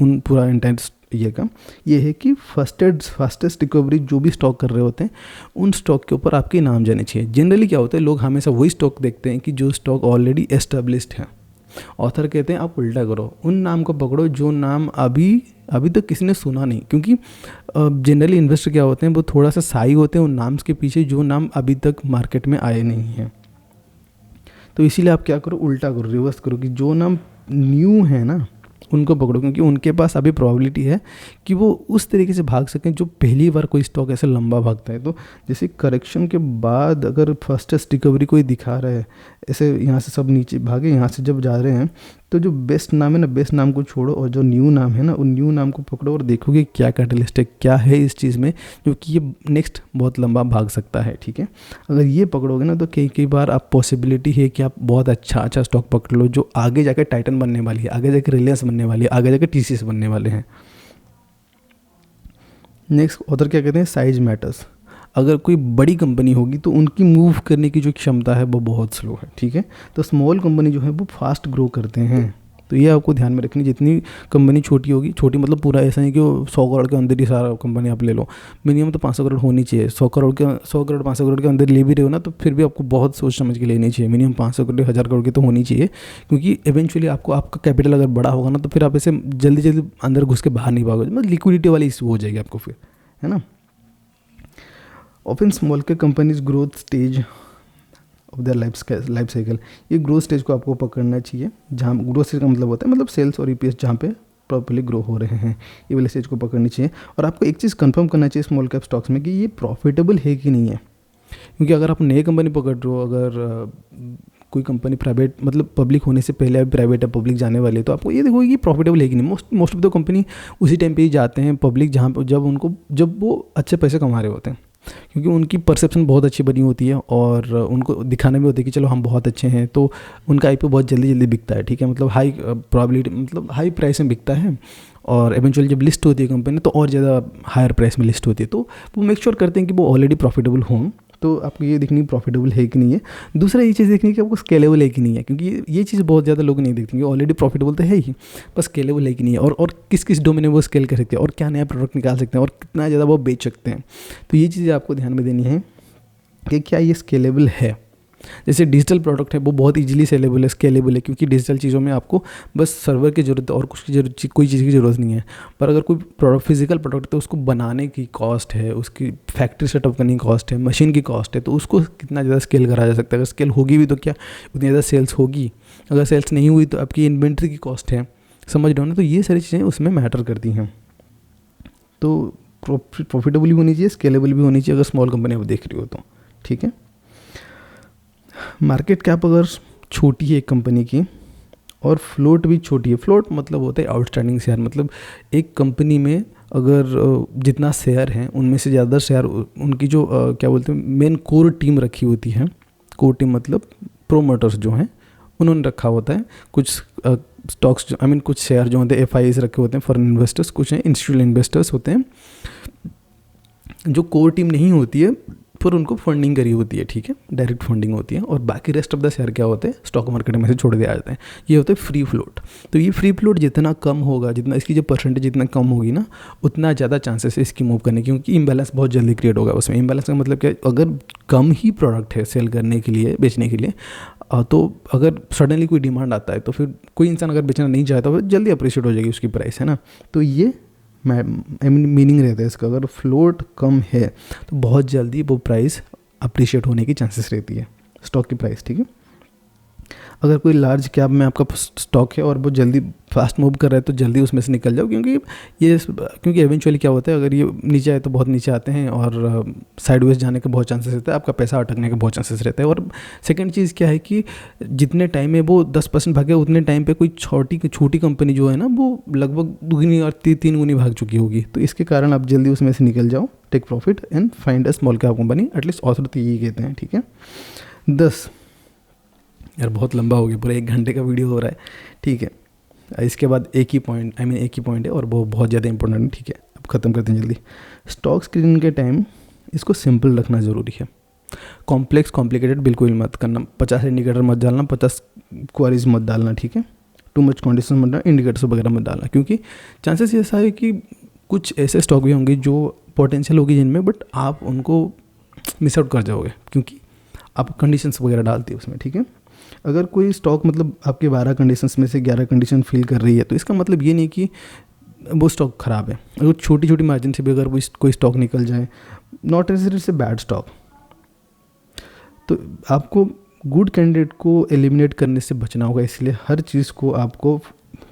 उन पूरा इंटेंस ये का ये है कि फास्टेस्ट रिकवरी जो भी स्टॉक कर रहे होते हैं उन स्टॉक के ऊपर आपके नाम जाने चाहिए। जनरली क्या होता है, लोग हमेशा वही स्टॉक देखते हैं कि जो स्टॉक ऑलरेडी एस्टेब्लिश्ड है। ऑथर कहते हैं आप उल्टा करो, उन नाम को पकड़ो जो नाम अभी तक किसी ने सुना नहीं, क्योंकि जनरली इन्वेस्टर क्या होते हैं वो थोड़ा सा साई होते हैं उन नाम्स के पीछे जो नाम अभी तक मार्केट में आए नहीं हैं। तो इसीलिए आप क्या करो, उल्टा करो, रिवर्स करो कि जो नाम न्यू है ना उनको पकड़ो, क्योंकि उनके पास अभी प्रोबेबिलिटी है कि वो उस तरीके से भाग सकें जो पहली बार कोई स्टॉक ऐसे लंबा भागता है। तो जैसे करेक्शन के बाद अगर फर्स्टेस्ट रिकवरी कोई दिखा रहा है, ऐसे यहाँ से सब नीचे भागे, यहाँ से जब जा रहे हैं तो जो बेस्ट नाम है ना, बेस्ट नाम को छोड़ो और जो न्यू नाम है ना उन न्यू नाम को पकड़ो और देखोगे क्या कैटलिस्ट है, क्या है इस चीज़ में जो कि ये नेक्स्ट बहुत लंबा भाग सकता है, ठीक है। अगर ये पकड़ोगे ना तो कई बार आप पॉसिबिलिटी है कि आप बहुत अच्छा स्टॉक पकड़ लो जो आगे जाकर टाइटन बनने वाली है, आगे जाकर रिलायंस बनने वाली है, आगे जाकर टीसीएस बनने वाले हैं। नेक्स्ट ऑथर क्या कहते हैं, साइज मैटर्स। अगर कोई बड़ी कंपनी होगी तो उनकी मूव करने की जो क्षमता है वो बहुत स्लो है, ठीक है। तो स्मॉल कंपनी जो है वो फास्ट ग्रो करते हैं, तो ये आपको ध्यान में रखनी, जितनी कंपनी छोटी होगी, छोटी मतलब पूरा ऐसा नहीं कि वो 100 करोड़ के अंदर ही सारा कंपनी आप ले लो, मिनिमम तो 500 करोड़ होनी चाहिए। 100 करोड़ 500 करोड़ के अंदर ले भी रहे हो ना, तो फिर भी आपको बहुत सोच समझ के लेनी चाहिए। मिनिमम 500 करोड़ 1000 करोड़ की तो होनी चाहिए, क्योंकि इवेंचुअली आपको आपका कैपिटल अगर बड़ा होगा ना, तो फिर आप ऐसे जल्दी जल्दी अंदर घुस के बाहर नहीं भागोगे, मतलब लिक्विडिटी वाली इशू हो जाएगी आपको फिर, है ना। ऑफन स्मॉल के companies growth stage of their life cycle, ये ग्रोथ स्टेज को आपको पकड़ना चाहिए, जहाँ ग्रोथ स्टेज का मतलब होता है मतलब सेल्स और ईपीएस जहाँ पे प्रॉपर्ली ग्रो हो रहे हैं, ये वाले स्टेज को पकड़नी चाहिए। और आपको एक चीज़ कंफर्म करना चाहिए स्मॉल कैप स्टॉक्स में कि ये प्रॉफिटेबल है कि नहीं है, क्योंकि अगर आप नई कंपनी पकड़ रहे हो, अगर कोई कंपनी प्राइवेट मतलब पब्लिक होने से पहले अभी प्राइवेट है पब्लिक जाने वाली है, तो आपको ये देखो कि प्रॉफिटेबल है कि नहीं। मोस्ट ऑफ द कंपनी उसी टाइम पे ही जाते हैं पब्लिक, जहाँ पर जब वो अच्छे पैसे कमा रहे होते हैं, क्योंकि उनकी परसेप्शन बहुत अच्छी बनी होती है और उनको दिखाना भी होता है कि चलो हम बहुत अच्छे हैं, तो उनका आईपीओ बहुत जल्दी जल्दी बिकता है, ठीक है, मतलब हाई प्रॉबिलिटी मतलब हाई प्राइस में बिकता है। और इवेंचुअली जब लिस्ट होती है कंपनी तो और ज़्यादा हायर प्राइस में लिस्ट होती है, तो वो मेक श्योर करते हैं कि वो ऑलरेडी प्रॉफिटेबल हों। तो आपको ये देखनी प्रॉफिटेबल है कि नहीं है। दूसरा ये चीज़ देखनी है कि आपको स्केलेबल है कि नहीं है, क्योंकि ये चीज़ बहुत ज़्यादा लोग नहीं देखते, ऑलरेडी प्रॉफिटेबल तो है ही, पर स्केलेबल है कि नहीं है, और किस किस डोमेन में वो स्केल कर सकते हैं, और क्या नया प्रोडक्ट निकाल सकते हैं, और कितना ज़्यादा वो बेच सकते हैं। तो ये चीज़ें आपको ध्यान में देनी है कि क्या ये स्केलेबल है। जैसे डिजिटल प्रोडक्ट है वो बहुत इजीली सेलेबल है, स्केलेबल है, क्योंकि डिजिटल चीज़ों में आपको बस सर्वर की ज़रूरत है और कुछ की कोई चीज़ की ज़रूरत नहीं है। पर अगर कोई प्रोडक्ट फिजिकल प्रोडक्ट है तो उसको बनाने की कॉस्ट है, उसकी फैक्ट्री सेटअप करने की कॉस्ट है, मशीन की कॉस्ट है, तो उसको कितना ज़्यादा स्केल करा जा सकता है। अगर स्केल होगी भी तो क्या उतनी ज़्यादा सेल्स होगी, अगर सेल्स नहीं हुई तो आपकी इन्वेंट्री की कॉस्ट है, समझ रहे हो ना। तो ये सारी चीज़ें उसमें मैटर करती हैं। तो प्रॉफिटेबल भी होनी चाहिए, स्केलेबल भी होनी चाहिए, अगर स्मॉल कंपनी आप देख रही हो तो, ठीक है। मार्केट कैप अगर छोटी है एक कंपनी की और फ्लोट भी छोटी है, फ्लोट मतलब होता है आउटस्टैंडिंग शेयर, मतलब एक कंपनी में अगर जितना शेयर हैं उनमें से ज़्यादा शेयर उनकी जो क्या बोलते हैं मेन कोर टीम रखी होती है। कोर टीम मतलब प्रोमोटर्स जो हैं उन्होंने रखा होता है। कुछ स्टॉक्स कुछ शेयर जो होते हैं FIIs रखे होते हैं फॉरेन इन्वेस्टर्स, कुछ हैं इंस्टीट्यूशनल इन्वेस्टर्स होते हैं। जो कोर टीम नहीं होती है पर उनको फंडिंग करी होती है, ठीक है, डायरेक्ट फंडिंग होती है, और बाकी रेस्ट ऑफ द शेयर क्या होते हैं स्टॉक मार्केट में से छोड़ दिया जाते हैं। ये होता है फ्री फ्लोट। तो ये फ्री फ्लोट जितना कम होगा, जितना इसकी जो परसेंटेज जितना कम होगी ना, उतना ज़्यादा चांसेस है इसकी मूव करने की, क्योंकि इम्बैलेंस बहुत जल्दी क्रिएट होगा उसमें। इम्बैलेंस का मतलब क्या, अगर कम ही प्रोडक्ट है सेल करने के लिए, बेचने के लिए, तो अगर सडनली कोई डिमांड आता है तो फिर कोई इंसान अगर बेचना नहीं चाहता तो जल्दी अप्रिशिएट हो जाएगी उसकी प्राइस, है ना। तो ये मीनिंग रहता है इसका, अगर फ्लोट कम है तो बहुत जल्दी वो प्राइस अप्रिशिएट होने की चांसेस रहती है स्टॉक की प्राइस, ठीक है। अगर कोई लार्ज कैप में आपका स्टॉक है और वो जल्दी फास्ट मूव कर रहा है तो जल्दी उसमें से निकल जाओ, क्योंकि एवेंचुअली क्या होता है, अगर ये नीचे आए तो बहुत नीचे आते हैं और साइडवेज जाने का बहुत चांसेस रहता है, आपका पैसा अटकने का बहुत चांसेस रहता है। और सेकंड चीज़ क्या है कि जितने टाइम में वो 10% भागे उतने टाइम पे कोई छोटी कंपनी जो है ना वो लगभग 2 और 3 गुनी भाग चुकी होगी। तो इसके कारण आप जल्दी उसमें से निकल जाओ, take profit and find a small cap company, at least औसत तो यही कहते हैं, ठीक है। 10 यार बहुत लंबा हो गया, पूरा 1 घंटे का वीडियो हो रहा है, ठीक है। इसके बाद एक ही पॉइंट है और वो बहुत ज़्यादा इंपॉर्टेंट है, ठीक है। अब ख़त्म करते हैं जल्दी। स्टॉक स्क्रीनिंग के टाइम इसको सिंपल रखना ज़रूरी है, कॉम्प्लिकेटेड बिल्कुल मत करना। 50 इंडिकेटर मत डालना, 50 क्वारीज मत डालना, ठीक है। टू मच कंडीशन मत डालना, इंडिकेटर्स वगैरह मत डालना, क्योंकि चांसेस ऐसा है कि कुछ ऐसे स्टॉक भी होंगे जो पोटेंशियल होगी जिनमें, बट आप उनको मिस आउट कर जाओगे क्योंकि आप कंडीशंस वगैरह डालते हो उसमें, ठीक है। अगर कोई स्टॉक मतलब आपके 12 कंडीशंस में से 11 कंडीशन फिल कर रही है तो इसका मतलब ये नहीं कि वो स्टॉक ख़राब है। अगर छोटी छोटी मार्जिन से भी अगर कोई स्टॉक निकल जाए, नॉट नेसेसरी से बैड स्टॉक, तो आपको गुड कैंडिडेट को एलिमिनेट करने से बचना होगा। इसलिए हर चीज़ को आपको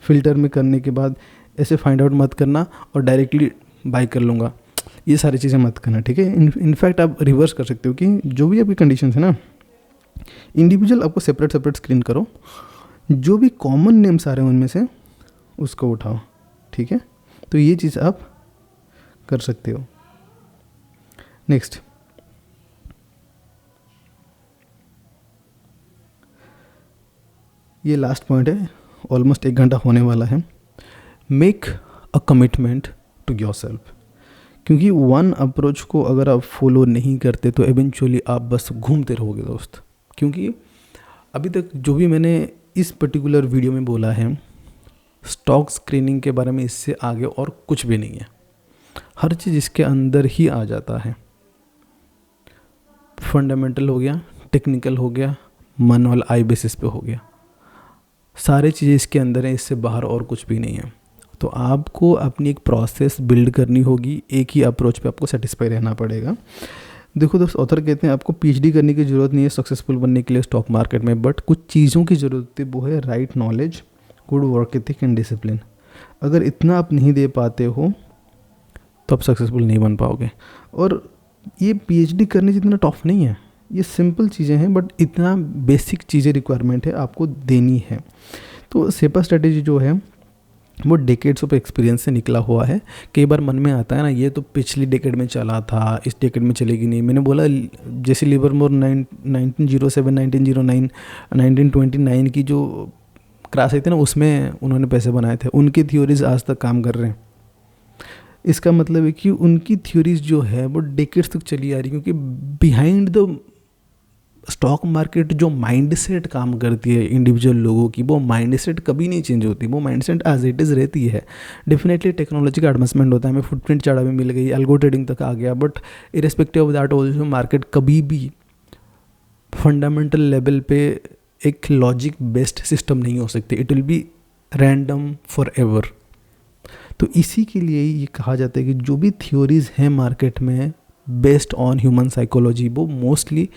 फिल्टर में करने के बाद ऐसे फाइंड आउट मत करना और डायरेक्टली बाय कर लूँगा, ये सारी चीज़ें मत करना, ठीक है। इनफैक्ट आप रिवर्स कर सकते हो कि जो भी आपकी कंडीशन है ना, इंडिविजुअल आपको सेपरेट स्क्रीन करो, जो भी कॉमन नेम्स आ रहे हैं उनमें से उसको उठाओ, ठीक है। तो ये चीज़ आप कर सकते हो। नेक्स्ट, ये लास्ट पॉइंट है, ऑलमोस्ट 1 घंटा होने वाला है। Make a commitment to yourself, क्योंकि वन अप्रोच को अगर आप फॉलो नहीं करते तो एवेंचुअली आप बस घूमते रहोगे दोस्त। क्योंकि अभी तक जो भी मैंने इस पर्टिकुलर वीडियो में बोला है स्टॉक स्क्रीनिंग के बारे में इससे आगे और कुछ भी नहीं है। हर चीज़ इसके अंदर ही आ जाता है। फंडामेंटल हो गया, टेक्निकल हो गया, मैनुअल आई बेसिस पे हो गया, सारी चीज़ें इसके अंदर हैं, इससे बाहर और कुछ भी नहीं है। तो आपको अपनी एक प्रोसेस बिल्ड करनी होगी, एक ही अप्रोच पे आपको सेटिस्फाई रहना पड़ेगा। देखो दोस्त, ऑथर कहते हैं आपको पीएचडी करने की ज़रूरत नहीं है सक्सेसफुल बनने के लिए स्टॉक मार्केट में, बट कुछ चीज़ों की ज़रूरत है, वो है right knowledge, good work ethic and discipline. अगर इतना आप नहीं दे पाते हो तो आप सक्सेसफुल नहीं बन पाओगे। और ये पीएचडी करने जितना टफ नहीं है, ये सिंपल चीज़ें हैं, बट इतना बेसिक चीज़ें रिक्वायरमेंट है आपको देनी है। तो सेपा स्ट्रेटेजी जो है वो डेकेड्स ऑफ एक्सपीरियंस से निकला हुआ है। कई बार मन में आता है ना, ये तो पिछली डेकेड में चला था, इस डेकेड में चलेगी नहीं। मैंने बोला जैसे लिवरमोर 1907, 1909, 1929 की जो क्राश आई थी ना, उसमें उन्होंने पैसे बनाए थे, उनकी थ्योरीज आज तक काम कर रहे हैं। इसका मतलब है कि उनकी थ्योरीज जो है वो डेकेड्स तक चली आ रही, क्योंकि बिहाइंड द स्टॉक मार्केट जो माइंडसेट काम करती है इंडिविजुअल लोगों की, वो माइंडसेट कभी नहीं चेंज होती, वो माइंडसेट एज इट इज़ रहती है। डेफिनेटली टेक्नोलॉजी का एडवांसमेंट होता है, हमें फुटप्रिंट चार्ट भी मिल गई, एल्गो ट्रेडिंग तक आ गया, but irrespective of that also market कभी भी फंडामेंटल लेवल पे एक लॉजिक बेस्ड सिस्टम नहीं हो सकती, it will be random for ever. तो इसी के लिए ये कहा जाता है कि जो भी थ्योरीज हैं मार्केट में बेस्ड ऑन ह्यूमन साइकोलॉजी, वो mostly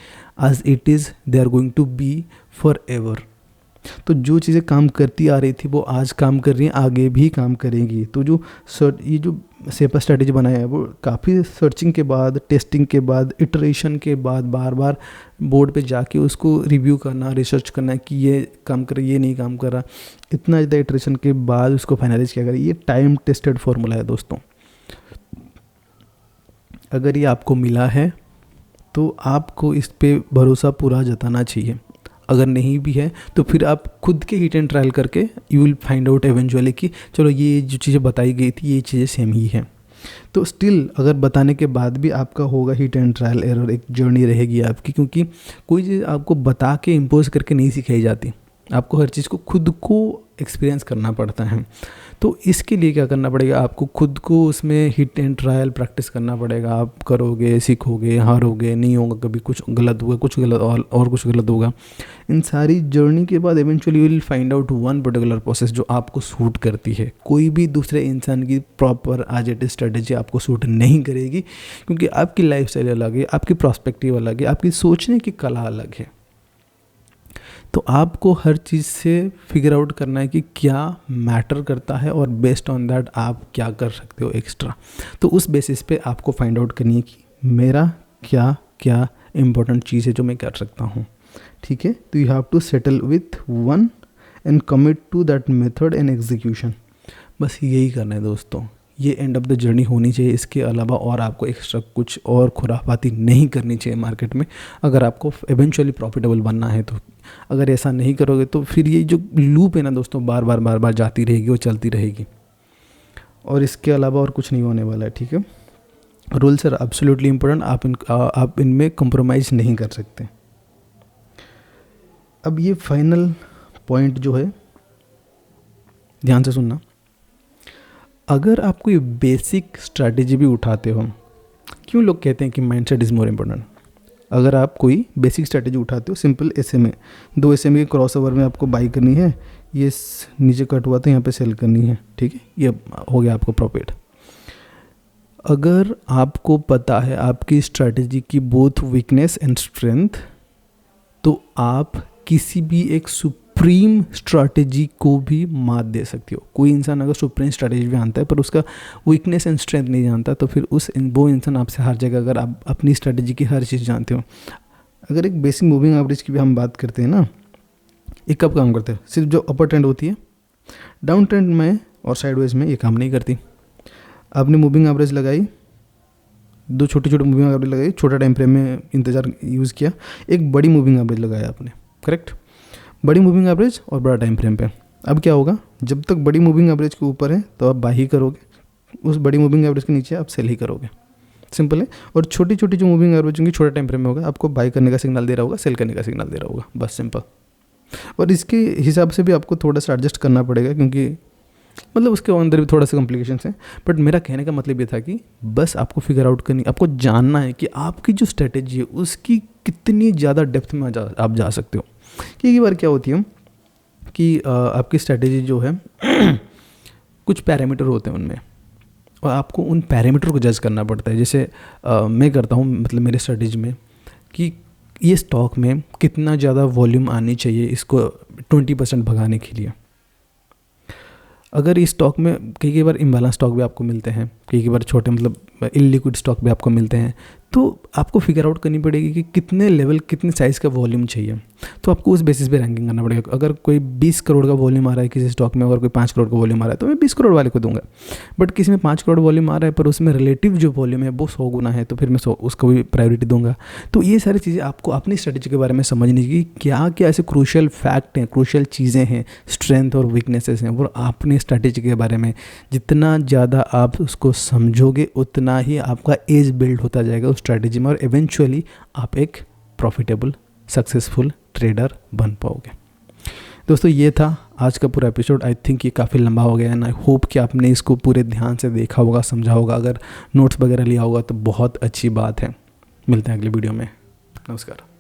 as it is they are going to be forever. तो जो चीज़ें काम करती आ रही थी वो आज काम कर रही हैं, आगे भी काम करेंगी। तो ये जो सेपा स्ट्रैटेजी बनाया है वो काफ़ी सर्चिंग के बाद, टेस्टिंग के बाद, इटरेशन के बाद, बार बार बोर्ड पे जाके उसको रिव्यू करना, रिसर्च करना कि ये काम कर रहा, ये नहीं काम कर रहा, इतना ज़्यादा इटरेशन के बाद उसको फाइनलाइज किया गया। ये टाइम टेस्टेड फॉर्मूला है दोस्तों। अगर ये आपको मिला है तो आपको इस पे भरोसा पूरा जताना चाहिए। अगर नहीं भी है तो फिर आप खुद के हिट एंड ट्रायल करके you will find out eventually कि चलो ये जो चीज़ें बताई गई थी ये चीज़ें सेम ही हैं। तो स्टिल अगर बताने के बाद भी आपका होगा हिट एंड ट्रायल एरर, एक जर्नी रहेगी आपकी, क्योंकि कोई चीज़ आपको बता के इम्पोज करके नहीं सिखाई जाती, आपको हर चीज़ को खुद को एक्सपीरियंस करना पड़ता है। तो इसके लिए क्या करना पड़ेगा, आपको खुद को उसमें हिट एंड ट्रायल प्रैक्टिस करना पड़ेगा। आप करोगे, सीखोगे, हारोगे, नहीं होगा, कभी कुछ गलत होगा, कुछ गलत और कुछ गलत होगा। इन सारी जर्नी के बाद eventually you will find out one particular process जो आपको सूट करती है। कोई भी दूसरे इंसान की proper as it is strategy आपको सूट नहीं करेगी, क्योंकि आपकी लाइफ स्टाइल अलग है, आपकी प्रॉस्पेक्टिव अलग है, आपकी सोचने की कला अलग है। तो आपको हर चीज़ से फिगर आउट करना है कि क्या मैटर करता है और बेस्ड ऑन दैट आप क्या कर सकते हो एक्स्ट्रा। तो उस बेसिस पे आपको फाइंड आउट करनी है कि मेरा क्या क्या इम्पोर्टेंट चीज़ है जो मैं कर सकता हूँ। ठीक है, तो you have to settle with one and commit to that method and execution. बस यही करना है दोस्तों, ये एंड ऑफ द जर्नी होनी चाहिए। इसके अलावा और आपको एक्स्ट्रा कुछ और खुराफाती नहीं करनी चाहिए मार्केट में, अगर आपको एवेंचुअली प्रॉफिटेबल बनना है तो। अगर ऐसा नहीं करोगे तो फिर ये जो लूप है ना दोस्तों, बार बार जाती रहेगी, वो चलती रहेगी, और इसके अलावा और कुछ नहीं होने वाला है। ठीक है, रूल्स आर एब्सोल्युटली इम्पोर्टेंट, आप इनमें कंप्रोमाइज़ नहीं कर सकते। अब ये फाइनल पॉइंट जो है, ध्यान से सुनना, अगर आप कोई बेसिक स्ट्रैटेजी भी उठाते हो, क्यों लोग कहते हैं कि माइंडसेट इज़ मोर इम्पोर्टेंट। अगर आप कोई बेसिक स्ट्रैटेजी उठाते हो, सिंपल SMA, 2 SMA के क्रॉसओवर में आपको बाई करनी है, ये नीचे कट हुआ था, यहाँ पे सेल करनी है। ठीक है, ये हो गया आपको प्रॉफिट। अगर आपको पता है आपकी स्ट्रैटेजी की बोथ वीकनेस एंड स्ट्रेंथ, तो आप किसी भी एक सुप्रीम स्ट्रैटेजी को भी मात दे सकते हो। कोई इंसान अगर सुप्रीम स्ट्रैटेजी भी जानता है पर उसका वीकनेस एंड स्ट्रेंथ नहीं जानता, तो फिर वो इंसान आपसे हार जाएगा। अगर आप अपनी स्ट्रैटेजी की हर चीज़ जानते हो। अगर एक बेसिक मूविंग एवरेज की भी हम बात करते हैं ना, एक कब काम करते हैं, सिर्फ जो अपर ट्रेंड होती है, डाउन ट्रेंड में और साइडवेज में ये काम नहीं करती। आपने मूविंग एवरेज लगाई, 2 छोटे मूविंग एवरेज लगाई, छोटा टाइम फ्रेम में इंतज़ार यूज़ किया, एक बड़ी मूविंग एवरेज लगाया आपने, करेक्ट, बड़ी मूविंग एवरेज और बड़ा टाइम फ्रेम पे। अब क्या होगा, जब तक बड़ी मूविंग एवरेज के ऊपर है तो आप बाई ही करोगे, उस बड़ी मूविंग एवरेज के नीचे आप सेल ही करोगे, सिंपल है। और छोटी जो मूविंग एवरेज होंगी, छोटा टाइम फ्रेम में होगा, आपको बाई करने का सिग्नल दे रहा होगा, सेल करने का सिग्नल दे रहा होगा, बस सिंपल। और इसके हिसाब से भी आपको थोड़ा सा एडजस्ट करना पड़ेगा, क्योंकि मतलब उसके अंदर भी थोड़ा सा कॉम्प्लिकेशंस हैं, बट मेरा कहने का मतलब ये था कि बस आपको फिगर आउट करनी, आपको जानना है कि आपकी जो स्ट्रेटेजी है उसकी कितनी ज़्यादा डेप्थ में आप जा सकते हो। कई बार क्या होती है कि आपकी स्ट्रेटेजी जो है कुछ पैरामीटर होते हैं उनमें, और आपको उन पैरामीटर को जज करना पड़ता है। जैसे मैं करता हूँ, मतलब मेरे स्ट्रेटेजी में, कि ये स्टॉक में कितना ज़्यादा वॉल्यूम आनी चाहिए इसको 20% भगाने के लिए। अगर इस स्टॉक में कई बार इम्बैलेंस स्टॉक भी आपको मिलते हैं, कई बार छोटे मतलब इलिक्विड स्टॉक भी आपको मिलते हैं, तो आपको फिगर आउट करनी पड़ेगी कि कितने लेवल, कितने साइज़ का वॉल्यूम चाहिए। तो आपको उस बेसिस पे रैंकिंग करना पड़ेगा। अगर कोई 20 करोड़ का वॉल्यूम आ रहा है किसी स्टॉक में, अगर कोई 5 करोड़ का वॉल्यूम आ रहा है तो मैं 20 करोड़ वाले को दूंगा। बट किसी में 5 करोड़ वॉल्यूम आ रहा है पर उसमें रिलेटिव जो वॉल्यूम है वो 100 गुना है, तो फिर मैं उसको भी प्रायोरिटी दूंगा। तो ये सारी चीज़ें आपको अपनी स्ट्रेटेजी के बारे में समझने की, क्या क्या ऐसे क्रूशियल फैक्ट हैं, क्रूशियल चीज़ें हैं, स्ट्रेंथ और वीकनेसेस हैं, वो अपनी स्ट्रेटेजी के बारे में जितना ज़्यादा आप उसको समझोगे उतना ही आपका एज बिल्ड होता जाएगा उस स्ट्रेटेजी में, और इवेंचुअली आप एक प्रॉफिटेबल सक्सेसफुल ट्रेडर बन पाओगे। दोस्तों ये था आज का पूरा एपिसोड। आई थिंक ये काफ़ी लंबा हो गया एंड आई होप कि आपने इसको पूरे ध्यान से देखा होगा, समझा होगा। अगर नोट्स वगैरह लिया होगा तो बहुत अच्छी बात है। मिलते हैं अगली वीडियो में। नमस्कार।